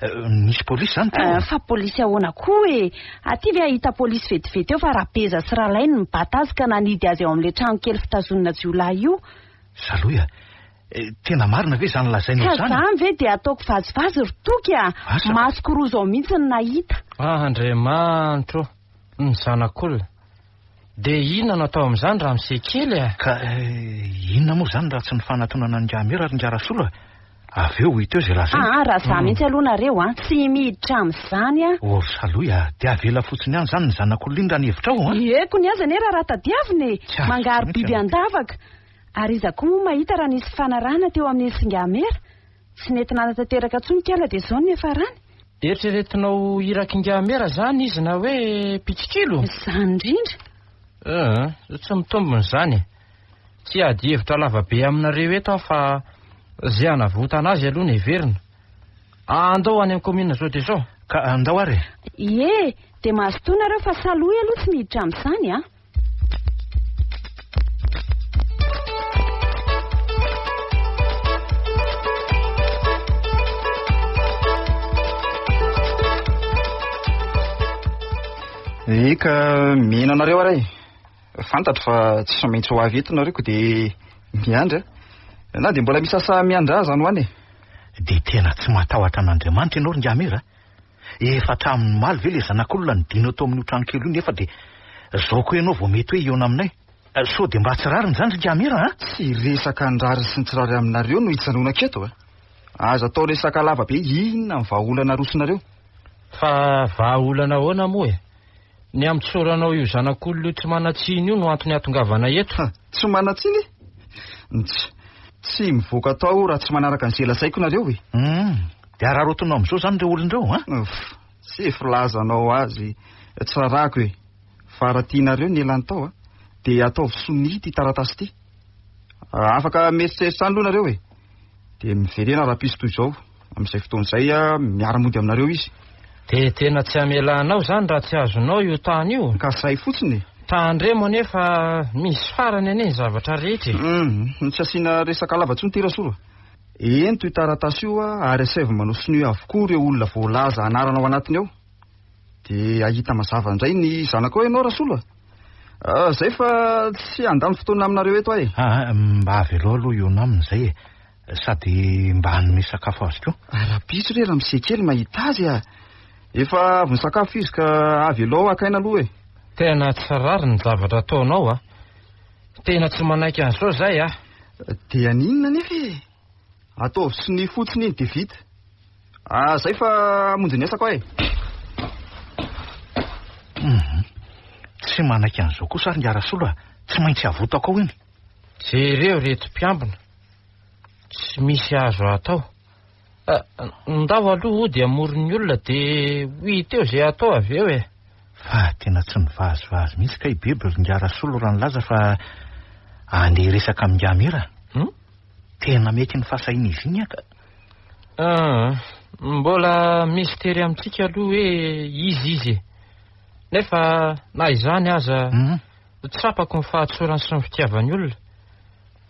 Misy polisy zany fa polisy ahoana koa e. Aty ve ahita polisy vetivety eo fa Rabeza sy Ralainy mibata azy ka nanidy azy eo amin'ilay trano kely fitazonana jiolahy io. Zaloya, tena marina ve zany lazainao ka zany? zany ve dia ataoko vazivazy rotoky a. Masoko roa zao mihitsy ny nahita. Andriamanitro, ny zanak'olona. Dia inona no atao amin'izany raha misekely a? Ka inona moa zany raha tsy ny fanatonana ny Njamera ary Njarasola? Avy eo hita eo izay lazaina. Raha za mihitsy aloha nareo a, tsy miditra amin'izany a. Saloya, dia avela fotsiny ihany zany ny zanak'olona ny hevitra ao a. Eko ny aza nera raha tadiaviny e. Mangary biby andavaka. Ary iza koa moa mahita raha nisy fanarahana teo amin'ny Singamera. Tsy nentina natateraka tsony kala dia zao ny efarany. Eritreretinao iraky Ngamera zany izy na hoe pitsikilo? Zany indrindra. Tsy mitombony zany. Tsy ady hevitra lavabe aminareo eto fa zay anavotana azy aloha ny heverina. Andao any amin'ny komina zao dia zao. Ka andao ary? Ie, dia mahazo nareo fa Saloy aloha tsy miditra amin'izany a. Eka mihena anareo aray. Fantatro fa tsy maintsy ho avy eto nareo ko dia miandra. Na dia mbola misy asa miandra zany hoany. Dia tena tsy matahotra an'Andriamanitra ianao ry Njamera. Efa hatramin'ny maly ve ilay zanak'olona ny dino atao amin'ny trano kely io nefa dia zao koa ianao vao mety hoe iona aminay. Sao dia mba tsy rariny zany ry Njamera a? Tsy resaka andrary sy ny tsy rary aminareo no hijanonako eto a. Aza atao resaka lava be inona ny vahaolana rosonareo. Fa vahaolana ahoana moa e? Ny amitsoranao io zanak'olona io tsy manatsiny io no antony atongavana eto. Tsy manatsiny? Tsy mivoaka tao raha tsy manaraka ny zela saiko nareo e. Dia raharotonao amin'izao zany ireo olondrao a? Tsy filazanao azy tsy rarako e. Fa raha tianareo ny elany tao a dia ataovy soni ty taratasy ty. Afaka mieritreritra any aloha nareo e. Dia miverena raha-piso toy izao. Amin'izay fotoan'izay a miara-mody aminareo izy. Dia tena tsy amelanao zany raha tsy azonao io tany io. Ka zay fotsiny. Tandremo anefa misy farany ane zavatra rehetra. Tsy asiana resaka lava tsony ty Rasolo. Eny toy taratasy io a ary asevy manao sinoa avokoa ireo olona voalaza anarana ao anatiny ao. Dia ahita mazava indray ny zanako ao ianao Rasolo. Zay fa tsy andany fotoana aminareo eto ahy. Mba avelo aloha iona amin'izay e. Sady mba hanome sakafo azy koa. Raha-piso re raha misekely mahita azy a. Efa avy ny sakafo izy ka avelo akaina aloha e. Tena tsy rary ny zavatra ataonao a. Tena tsy manaiky an'izao zay a. Dia ninona nefa e? Ataovy sy ny fotsiny iny dia vita. Zay fa amonjy ny asako e. Tsy manaiky an'izao kosa ry Njarasola a. Tsy maintsy avotako ao iny. Jereo reto mpiambina. Tsy misy azo atao. Ndao aloha dia morony olona dia hita eo zay atao avy eo e. Fa tena tsy nivazivazy mihitsy ka ibebe ry Njarasola raha nilaza fa andeha resaka amin'ny Njamera. Tena mety ny fahasahiana izy iny aka. Mbola mistery amintsika aloha hoe izy nefa na izany aza tsapako ny fahatsorany sy ny fitiavany olona.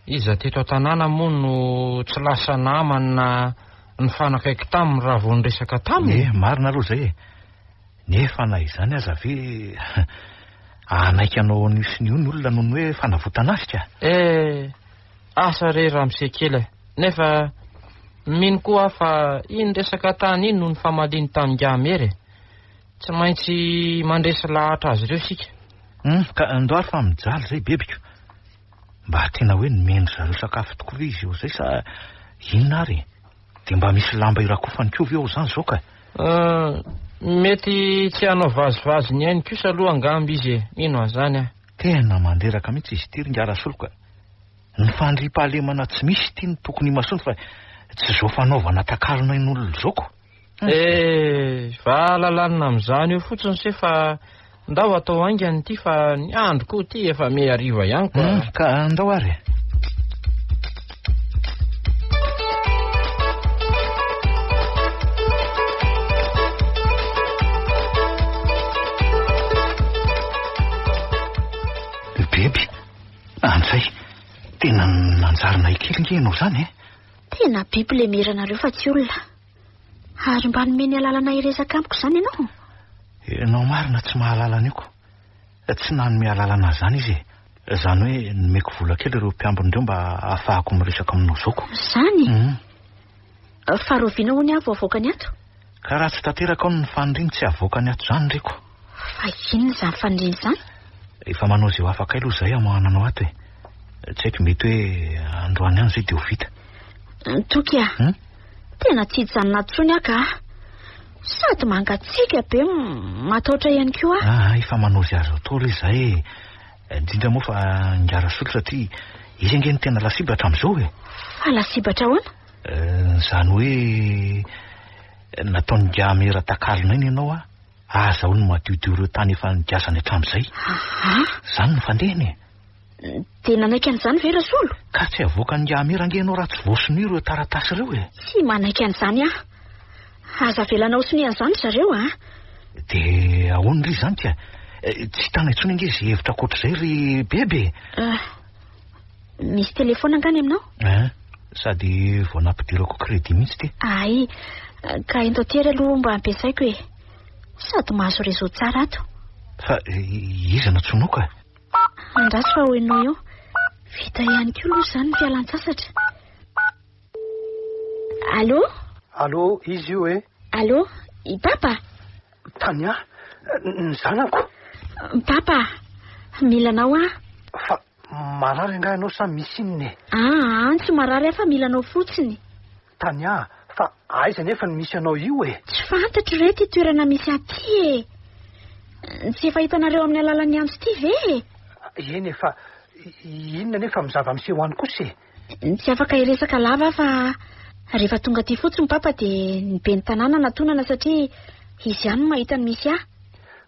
Iza teto an-tanàna moa no tsy lasa namana na ny fanakaiky taminy raha vao niresaka taminy. Marina aloha zay e. Nefa na izany aza ve anaiky anao nisy ny olona noho ny hoe fanavotana azy ka. Asa re raha misekely. Nefa mino koa fa iny resaka tany iny no ny famaliny tamin'ny Njamera. Tsy maintsy mandresy lahatra azy ireo sika. Ka andoary fa mijaly zay bebiko. Mba tena hoe nomendry zareo sakafo tokoa izy eo zay sa inona ary? Dia mba misy lamba irakofany koa eo zany zao ka. Mety tsy hanao vazivazy ny ainy kosa aloha angamby izy ino azany a. Tena manderaka mihitsy izy ty ry Njarasola ka. Ny fandriam-pahalemana tsy misy ty ny tokony himasony fa tsy zao fanaovana takarona in'olona zao. Vahalalana amin'izany io fotsiny se fa ndao atao aingany ty fa ny andro koa ty efa me hariva ihany koa. Ka andao ary. Beby, anzay tena nanjarina ikely nge ianao zany e. Tena biby le miranareo fa tsy olona. Ary mba nomeny alalana iresaka amiko izany ianao? Ianao marina tsy mahalala aniko. Tsy nanome alalana zany izy. Zany hoe nomeko vola kely ireo mpiambin'ireo mba ahafahako miresaka aminao zoko. Zany? Faharoviana ho ny avo avoaka ny ato? Ka raha tsy tanteraka ao ny faniriny tsy avoaka ny ato zany reko. Fa inona izany faniriny izany? Efa manao izay ho afaka aloha izay amananao ato e. Tsy haiko mety hoe androany ihany izay dia ho vita. Toky tena tsy hijanona tsony aka. Sady mangatsiaka be matahotra ihany koa. Efa manao izay azo atao ilay izay. Indrindra moa fa ngara solo satria izy ange ny tena lasibatra amin'izao e. Fa lasibatra ahoana? Zany hoe nataony Gamera takalona iny ianao azaho ny madiodio ireo tany efa nidiasany hatramin'izay. Zany no fandehany e. Dia nanaiky an'izany ve Rasolo? Ka tsy avoaka ny Gamera ange ianao raha tsy voasony ireo taratasy ireo e. Tsy manaiky an'izany aza velanao soniana izany zareo Dia ahoana ry zany tia? Tsy hitana intsony ange izay hevitra koatr'izay ry bebe. Misy telefona angany aminao? Sady vao nampidirako crédit mihitsy ty. Ay, ka ento tery aloha mba ampiasaiko e. Sady mahazo réseau tsara ato. Fa iza natsonoka? Andraso fa hoenao eo. Vita ihany koa aloha izany ny fialan-tsasatra. Allô? Allô, izy io e? Allô, i papa? Tania, ny zanako. Papa, mila anao Fa marary nga ianao sa misy inony e? Tsy marary fa mila anao fotsiny. Tania, fa aiza nefa ny misy anao io e? Tsy fantatro re ty toerana misy aty e. Tsy efa hitanareo amin'ny alalan'ny andro ty ve? Eny e, fa inona nefa mizava miseho any kosa e? Tsy afaka hiresaka lava fa rehefa tonga ty fotsiny papa dia ny be ny tanàna natonana satria izy ihany mahita ny misy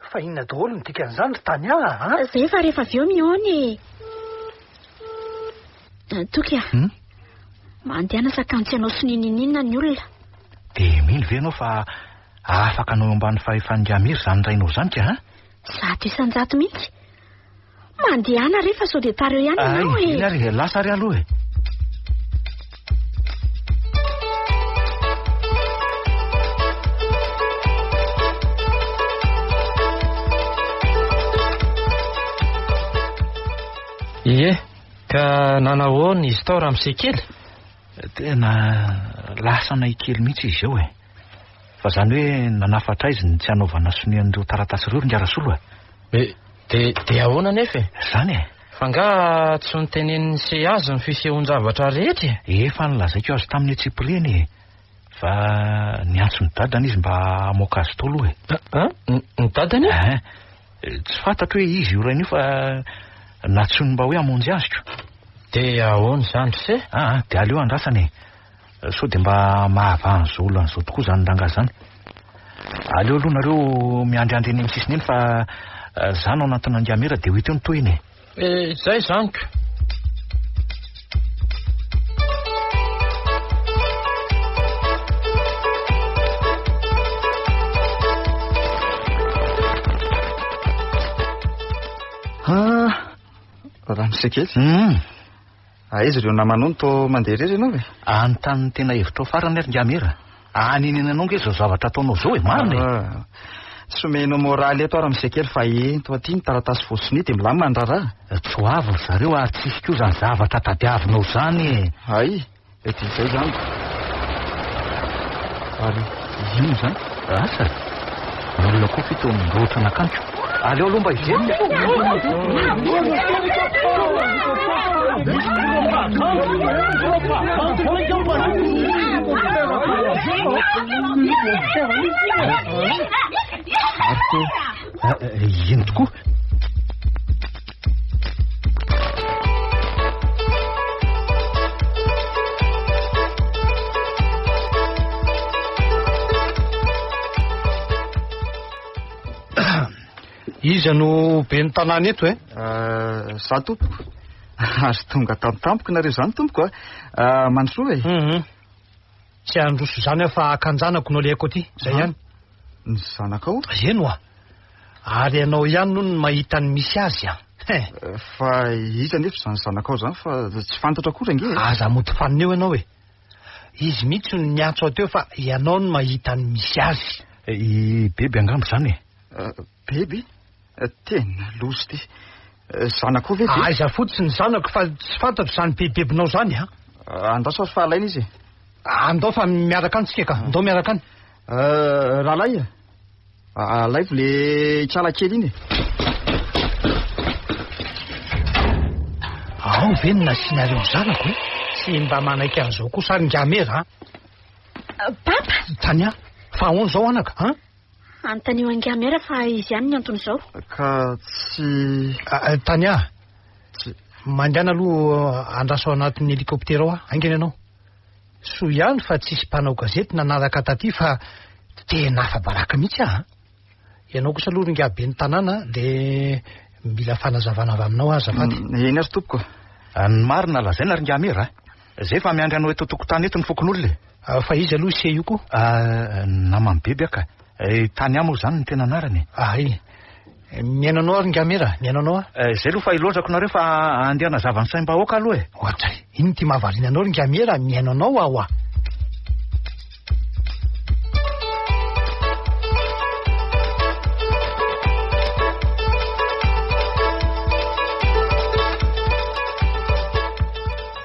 Fa inona daholo ny dikan'izany ry Tania Zay fa rehefa avy eo mihaony Toky mandehana sakantsy anao sonininina ny olona. Dia mino ve anao fa afaka anao ambany fahefan'ny Gamera zany rainao zany ka 100 mihitsy. Mandehana rehefa sao dia tareo ihany ianao e. Ina ry lasa ry aloha e. Ie, ka nanahoana izy tao raha misekely? Tena lasa nay kely mihitsy izy eo e. Fa zany hoe nanafatra izy ny tsy hanaovana sonian'ireo taratasy ireo ny Rasolo Dia ahoana nefa e? Zany e. Fa nga tsy niteneniny se azy ny fisehon-javatra rehetra e? Efa nilazaiko azy tamin'ny Tsiprieny e. Fa niantso ny dadany izy mba hamoaka azy tao aloha e. Ny dadany? Tsy fantatro hoe izy io rain'io fa natsony mba hoe hamonjy azy ko. Dia ahoana zany se? Dia aleo andrasany e. So dia mba mahavahany zao olona an'izao tokoa zany ndanga zany. Aleo aloha nareo miandriandry eny amin'ny sisiny eny fa zany ao anatin'ny Gamera dia ho hita eo ny toeny e. Zay zany ko. Raha misekely izy ireo namanao no to mandeha rery ianao e. Anontany tena hevitra ao farany ary Gamera. Aniny anao nge zao zavatra ataonao zao e marina e. Tsy omenao moraly eto raha misekely fa ento aty ny taratasy voasony dia milamina ny raharaha. Tsy ho avy zareo ary tsisy koa zany zavatra tadiavinao zany e. Ay, ety izay zany. Ary ino zany? Asa olona koa fito miroatra nakanto. Aleo aloha mba izeny. Ino tokoa? Iza no be ny tanàna eto e? Za tompoko. Azo tonga tampotampoka nareo zany tompoko Mandrosoa e. Tsy androso zany fa akanjanako no leko aty. Zay ihany. Ny zanakao? Eno ary ianao ihany no ny mahita ny misy azy Fa iza nefa zany zanakao zany fa tsy fantatra akory ange. Aza moty fanina eo ianao e. izy mihitsy ny atso teo fa ianao no mahita ny misy azy. I beby angambo zany Beby? Tena lozy ty. Zanako ve? Aiza fotsiny zanako fa tsy fantatro zany bebebinao zany a. Andaso fa alaina izy. Andao fa miaraka antsika ka. Andao miaraka any. Rahalahy. Alaivo le tsala kely iny. Ao ve ny nasianareo zanako e? Tsy mba manaiky an'izao kosa ary ngamera Papa, tany fa ahoana zao anaka a? Antanio Angamera fa izy ihany ny antony izao. Ka tsy tany mandehana aloha andraso ao anatin'ny helikoptera ao aingana ianao. So ihany fa tsisy mpanao gazety nanaraka taty fa tena afa-baraka mihitsy ianao kosa aloha ringabe ny tanàna de mila fanazavana avy aminao azafady. Eny azy tompoko. Ny marina lazaina ringamera zay fa miandry anao eto tokotany eto ny fokon'olona fa izy aloha se io koa namamy beby aka tany amo zany ny tena anarany. Miainanao ringamera miainanao zay aloha fa ilonjako nareo fa andehana zavany saim-bahoaka aloha ohatra iny ty mahavariana anao ringamera miainanao ao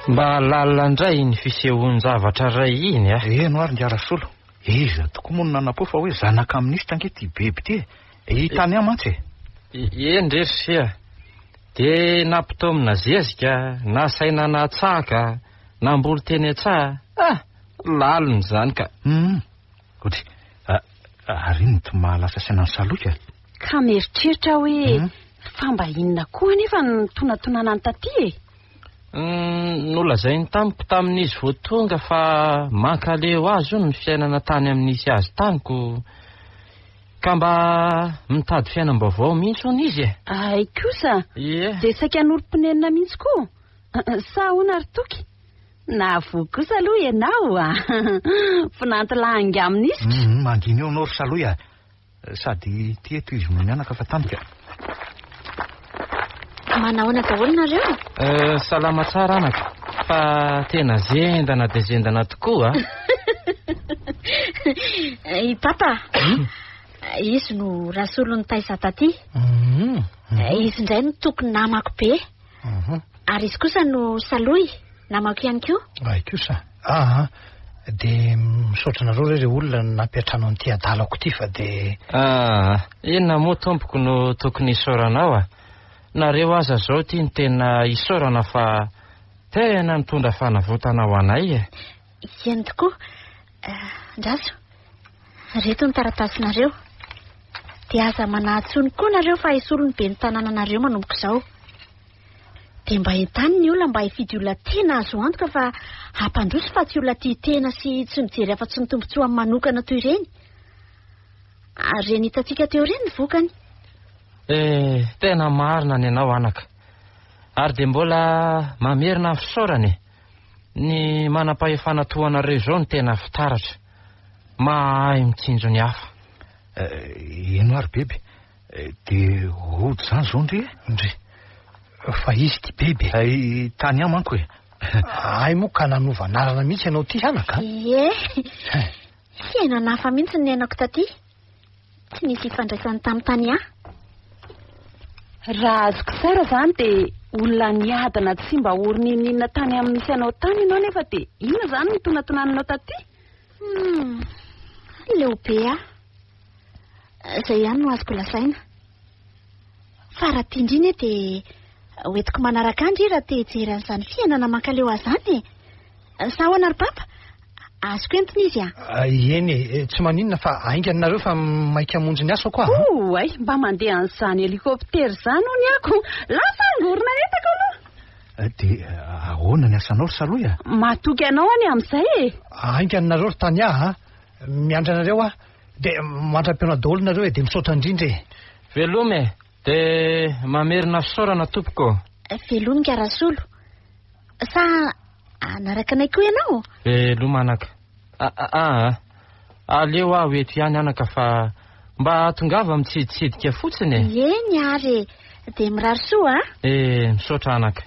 mba lalina indray ny fisehoany zavatra ray iny no ary ndiarasolo iza tokoa mono nanapo fa hoe zanaka amin'isy tange ty beby ty hitany amantsy endrery de nampitomina zezika na saina natsaka namboly teny atsaha laliny zany ka otry ary iny to mahalasa saina ny saloka ka mieritreritra hoe fa mba inona koa nefa ny tonatonana ny taty nolazainy tamiko tamin'izy vao tonga fa mankaleo azy io ny fiainana tany amin'isy azy taniko ka mba mitady fiainam-baovao mihitsy hony izy ay kosa de saika norom-ponenina mihitsy koa sa hoana ary toky na vo kosa aloha ianao finantolahangy amin'isitra mandiny eo anao ry saloha sady ty eto izy no mianaka fa tamika. Manahoana daholo nareo? Salama tsara anaka fa tena zendana de zendana tokoa I papa izy no rasolony taisa taty izy indray no tokony namako be ary izy kosa no saloy namako ihany koa ay kosa de misaotra nareo re olona nampiatranao n'ity adalako ty fa de inona moa tompoko no tokony isoranao nareo aza zao ty ny tena isorana fa tena mitondra fanavotana ho anay ihany tokoa Ndraso reto ny taratasinareo de aza manahatsony koa nareo fa isolony be ny tanàna nareo manomboka izao de mba entany ny olona mba hifidy olona tena azo antoka fa hampandroso fa tsy olona tia tena sy tsy mijery afa-tsy ny tombontsoa amin'ny manokana toy ireny ary reny hitantsika teo ireny ny vokany tena marina ny anao anaka ary de mbola mamerina ny fisaorany ny manam-pahefana toanareo zao ny tena fitaratra mahay mitsinjo ny hafa eno ary bebe de ody zany zao ndry fa izy ty bebe tany amanko ay moa ka nanovanarana mihitsy ianao ty anaka fiainana hafa mihitsy ny ainako taty tsy nisy ifandraisany tamin'ny tany raha azoko tsara zany de olona niadana tsy mba orininina tany amin'nisy anao tany ianao nefa de inona zany ny tonatonananao taty leobe zay ihany no azoko lasaina fa raha tiandriny de hoentiko manaraka andry raha tejeran'izany fiainana mankaleo azany sa hoana ry papa azoko entiny izy eny tsy maninona fa ainganareo fa maika amonjy ny asa koa ay mba mandeha an'izany helikoptera zany hony ako lasa angorona entako aloha de ahoana ny asanao ry saloha matoky anao any amin'izay ainganareo ry tany miandra anareo de mandram-piona daholo nareo de misaotra indrindra velome de mamerina fisaorana tompoko velony garasolo sa anaraka anay koa ianao veloma anaka aleo aho eto ihany anaka fa mba tongava mitsiditsidika fotsiny eny ary de mirary soa misaotra anaka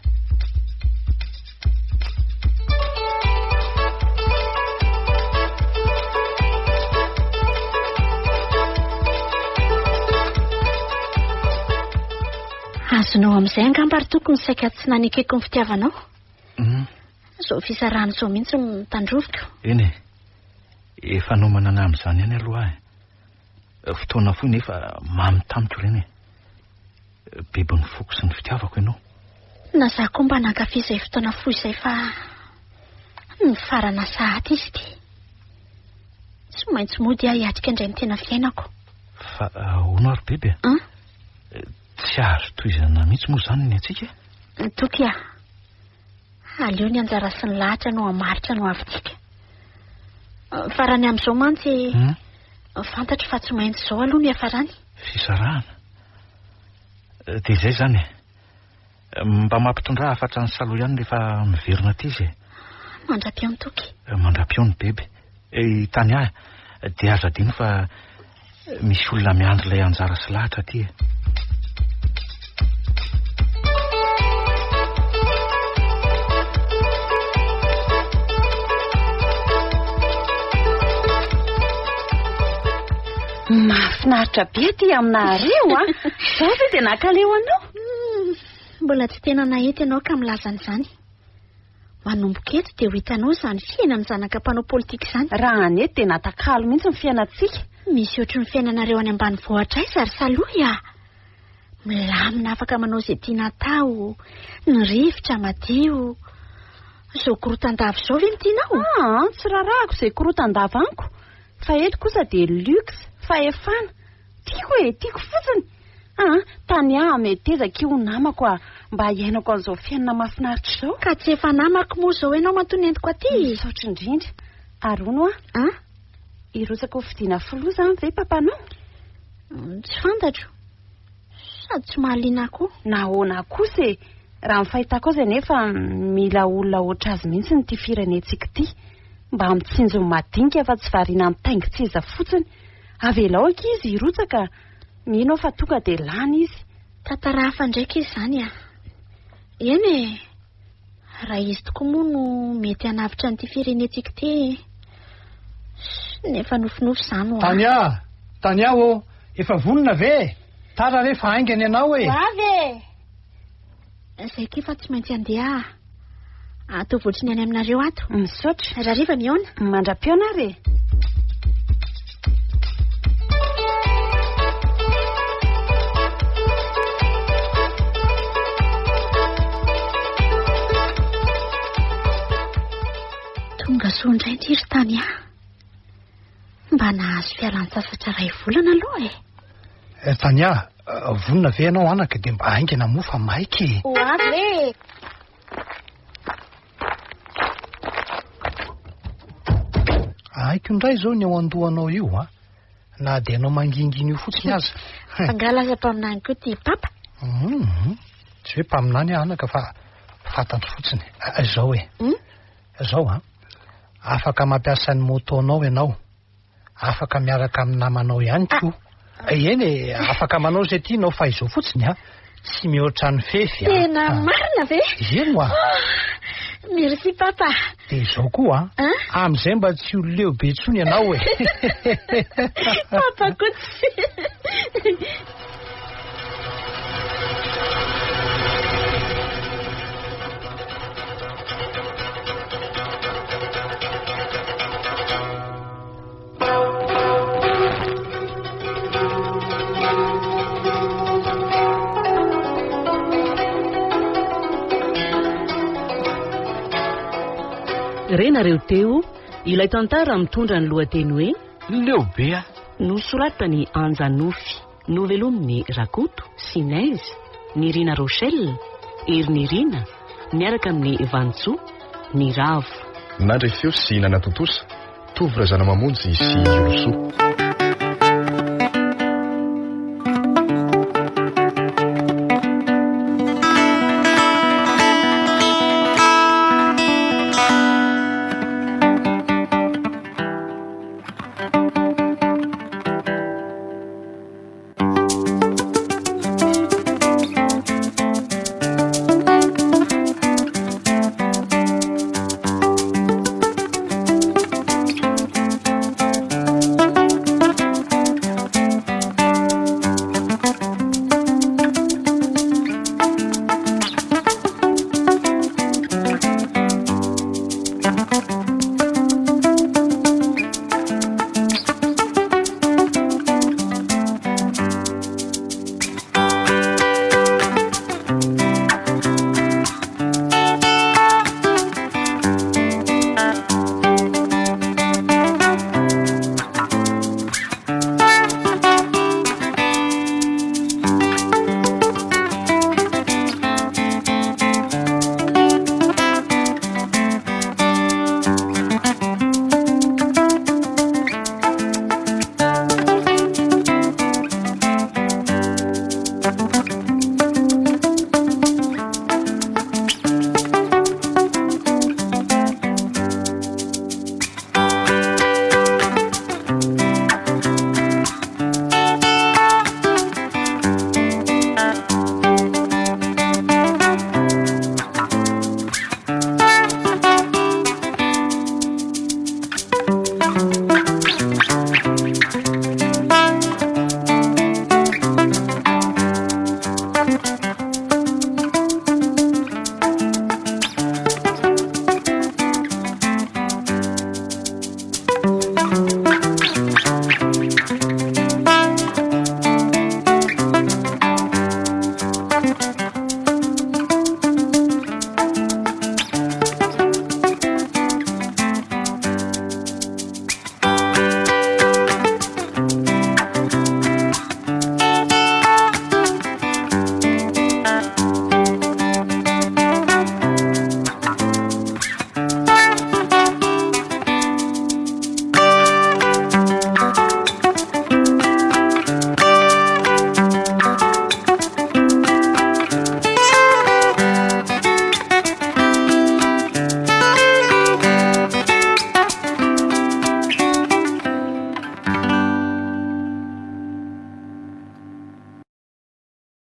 azonao amin'izay angambary tokony saika tsy nanekeko ny fitiavanao. Zao fisarahany zao mihitsy mitandroviko. Eny e, efa nomana amin'izany ihany aloha fotoana foy nefa mamy tamiko ireny bebe ny foko sy ny fitiavako ianao. Na za koa mba nankafy izay fotoana foy izay fa ny farana sahata izy ty. Tsy maintsy mody aho hiatrika indray ny tena fiainako. Fa ahoana ary bebe? Tsy azo toizana mihitsy moa izany ny atsika? Toky aleo ny anjara sy ny lahatra no hamaritra no avintsika. Farany amin'izao mantsy fantatro fa tsy maintsy izao aloha ny hafarany. Fisarahana. Dia izay zany mba mampitondra afatra ny saloha ihany rehefa miverina ty izy. Mandra-piony Toky. Mandra-piony bebe. Tany ahy dia azo adino fa misy olona miandry ilay anjara sy lahatra ty. Mahafinaritra be ty aminareo Zao ve dia nakaleo anao? Mbola tsy tena nahita ianao ka milaza an'izany. Manomboka eto dia ho hitanao izany fiainana zanaka mpanao politika izany. Raha aneto dia natakalo mihitsy ny fiainantsika. Misy ohatry ny fiainanareo any ambanivohitra izy ary saloha milamina afaka manao izay tiana atao, ny rivotra madio. Izao korotan-dava izao ve no tianao? Tsy rarahako izay korotan-dava aniko. Fa eto kosa dia luxe, fahefana. Tiako fotsiny. Tany aho ametezaka io namako mba hiainako an'izao fiainana mahafinaritra izao. Ka tsy efa namako moa izao ianao matoa entiko aty. Misaotra indrindra. Arono irotsaka ho fidiana filoha izany ve papanao? Tsy fantatro. Sady tsy mahaliana koa. Nahoana kosa raha ny fahitako azy nefa mila olona oatra azy mihitsy ny ty firenentsika ty. Mba mitsinjo madinika fa tsy variana amin'ny taingon-tseza fotsiny. Avelao anky izy irotsaka. Mino fa tonga dia lany izy. Tantara hafa ndraiky izy izany Eny raha izy tokoa moa no mety hanavitra n'ity firenentsika ty. Nefa nofinofy izany Tany aho efa vonona ve? Tara rehefa haingana ianao Avy izay ky fa tsy maintsy andeha. Atao voatry ny any aminareo ato. Misaotra. Raha riva miona. Mandra-piona re. Tonga soa indray ty ry tany mba nahazo fialan-tsasatra iray volana aloha Tany vonona ve ianao anaka dia mba haingana moa fa maiky. Avy Haiko indray zao ny ao andohanao io na dia anao manginginy io fotsiny aza. Fangalaza mpaminany koa ty papa. Tsy hoe mpaminany anaka fa fantatro fotsiny. Zao zao afaka mampiasa ny motonao ianao. Afaka miaraka amin'ny namanao ihany koa. Eny afaka manao izay tianao fa izao fotsiny tsy mihoatra ny fefy. Tena marina ve? Eno Merci papa. Dia izao koa amin'izay mba tsy olo leo be tsony ianao Papa koa tsy. Renareo teo ilay tantara mitondra ny lohateny hoe Leobe nosoratany Anja Nofy, novelomin'ny Rakoto, Sinaizy, Nirina Rochelle, Erinirina, miaraka amin'ny Vantso, Niravo. Nandray feo sy nanatotosa, Tovra Zanamamonjy sy Yoloso.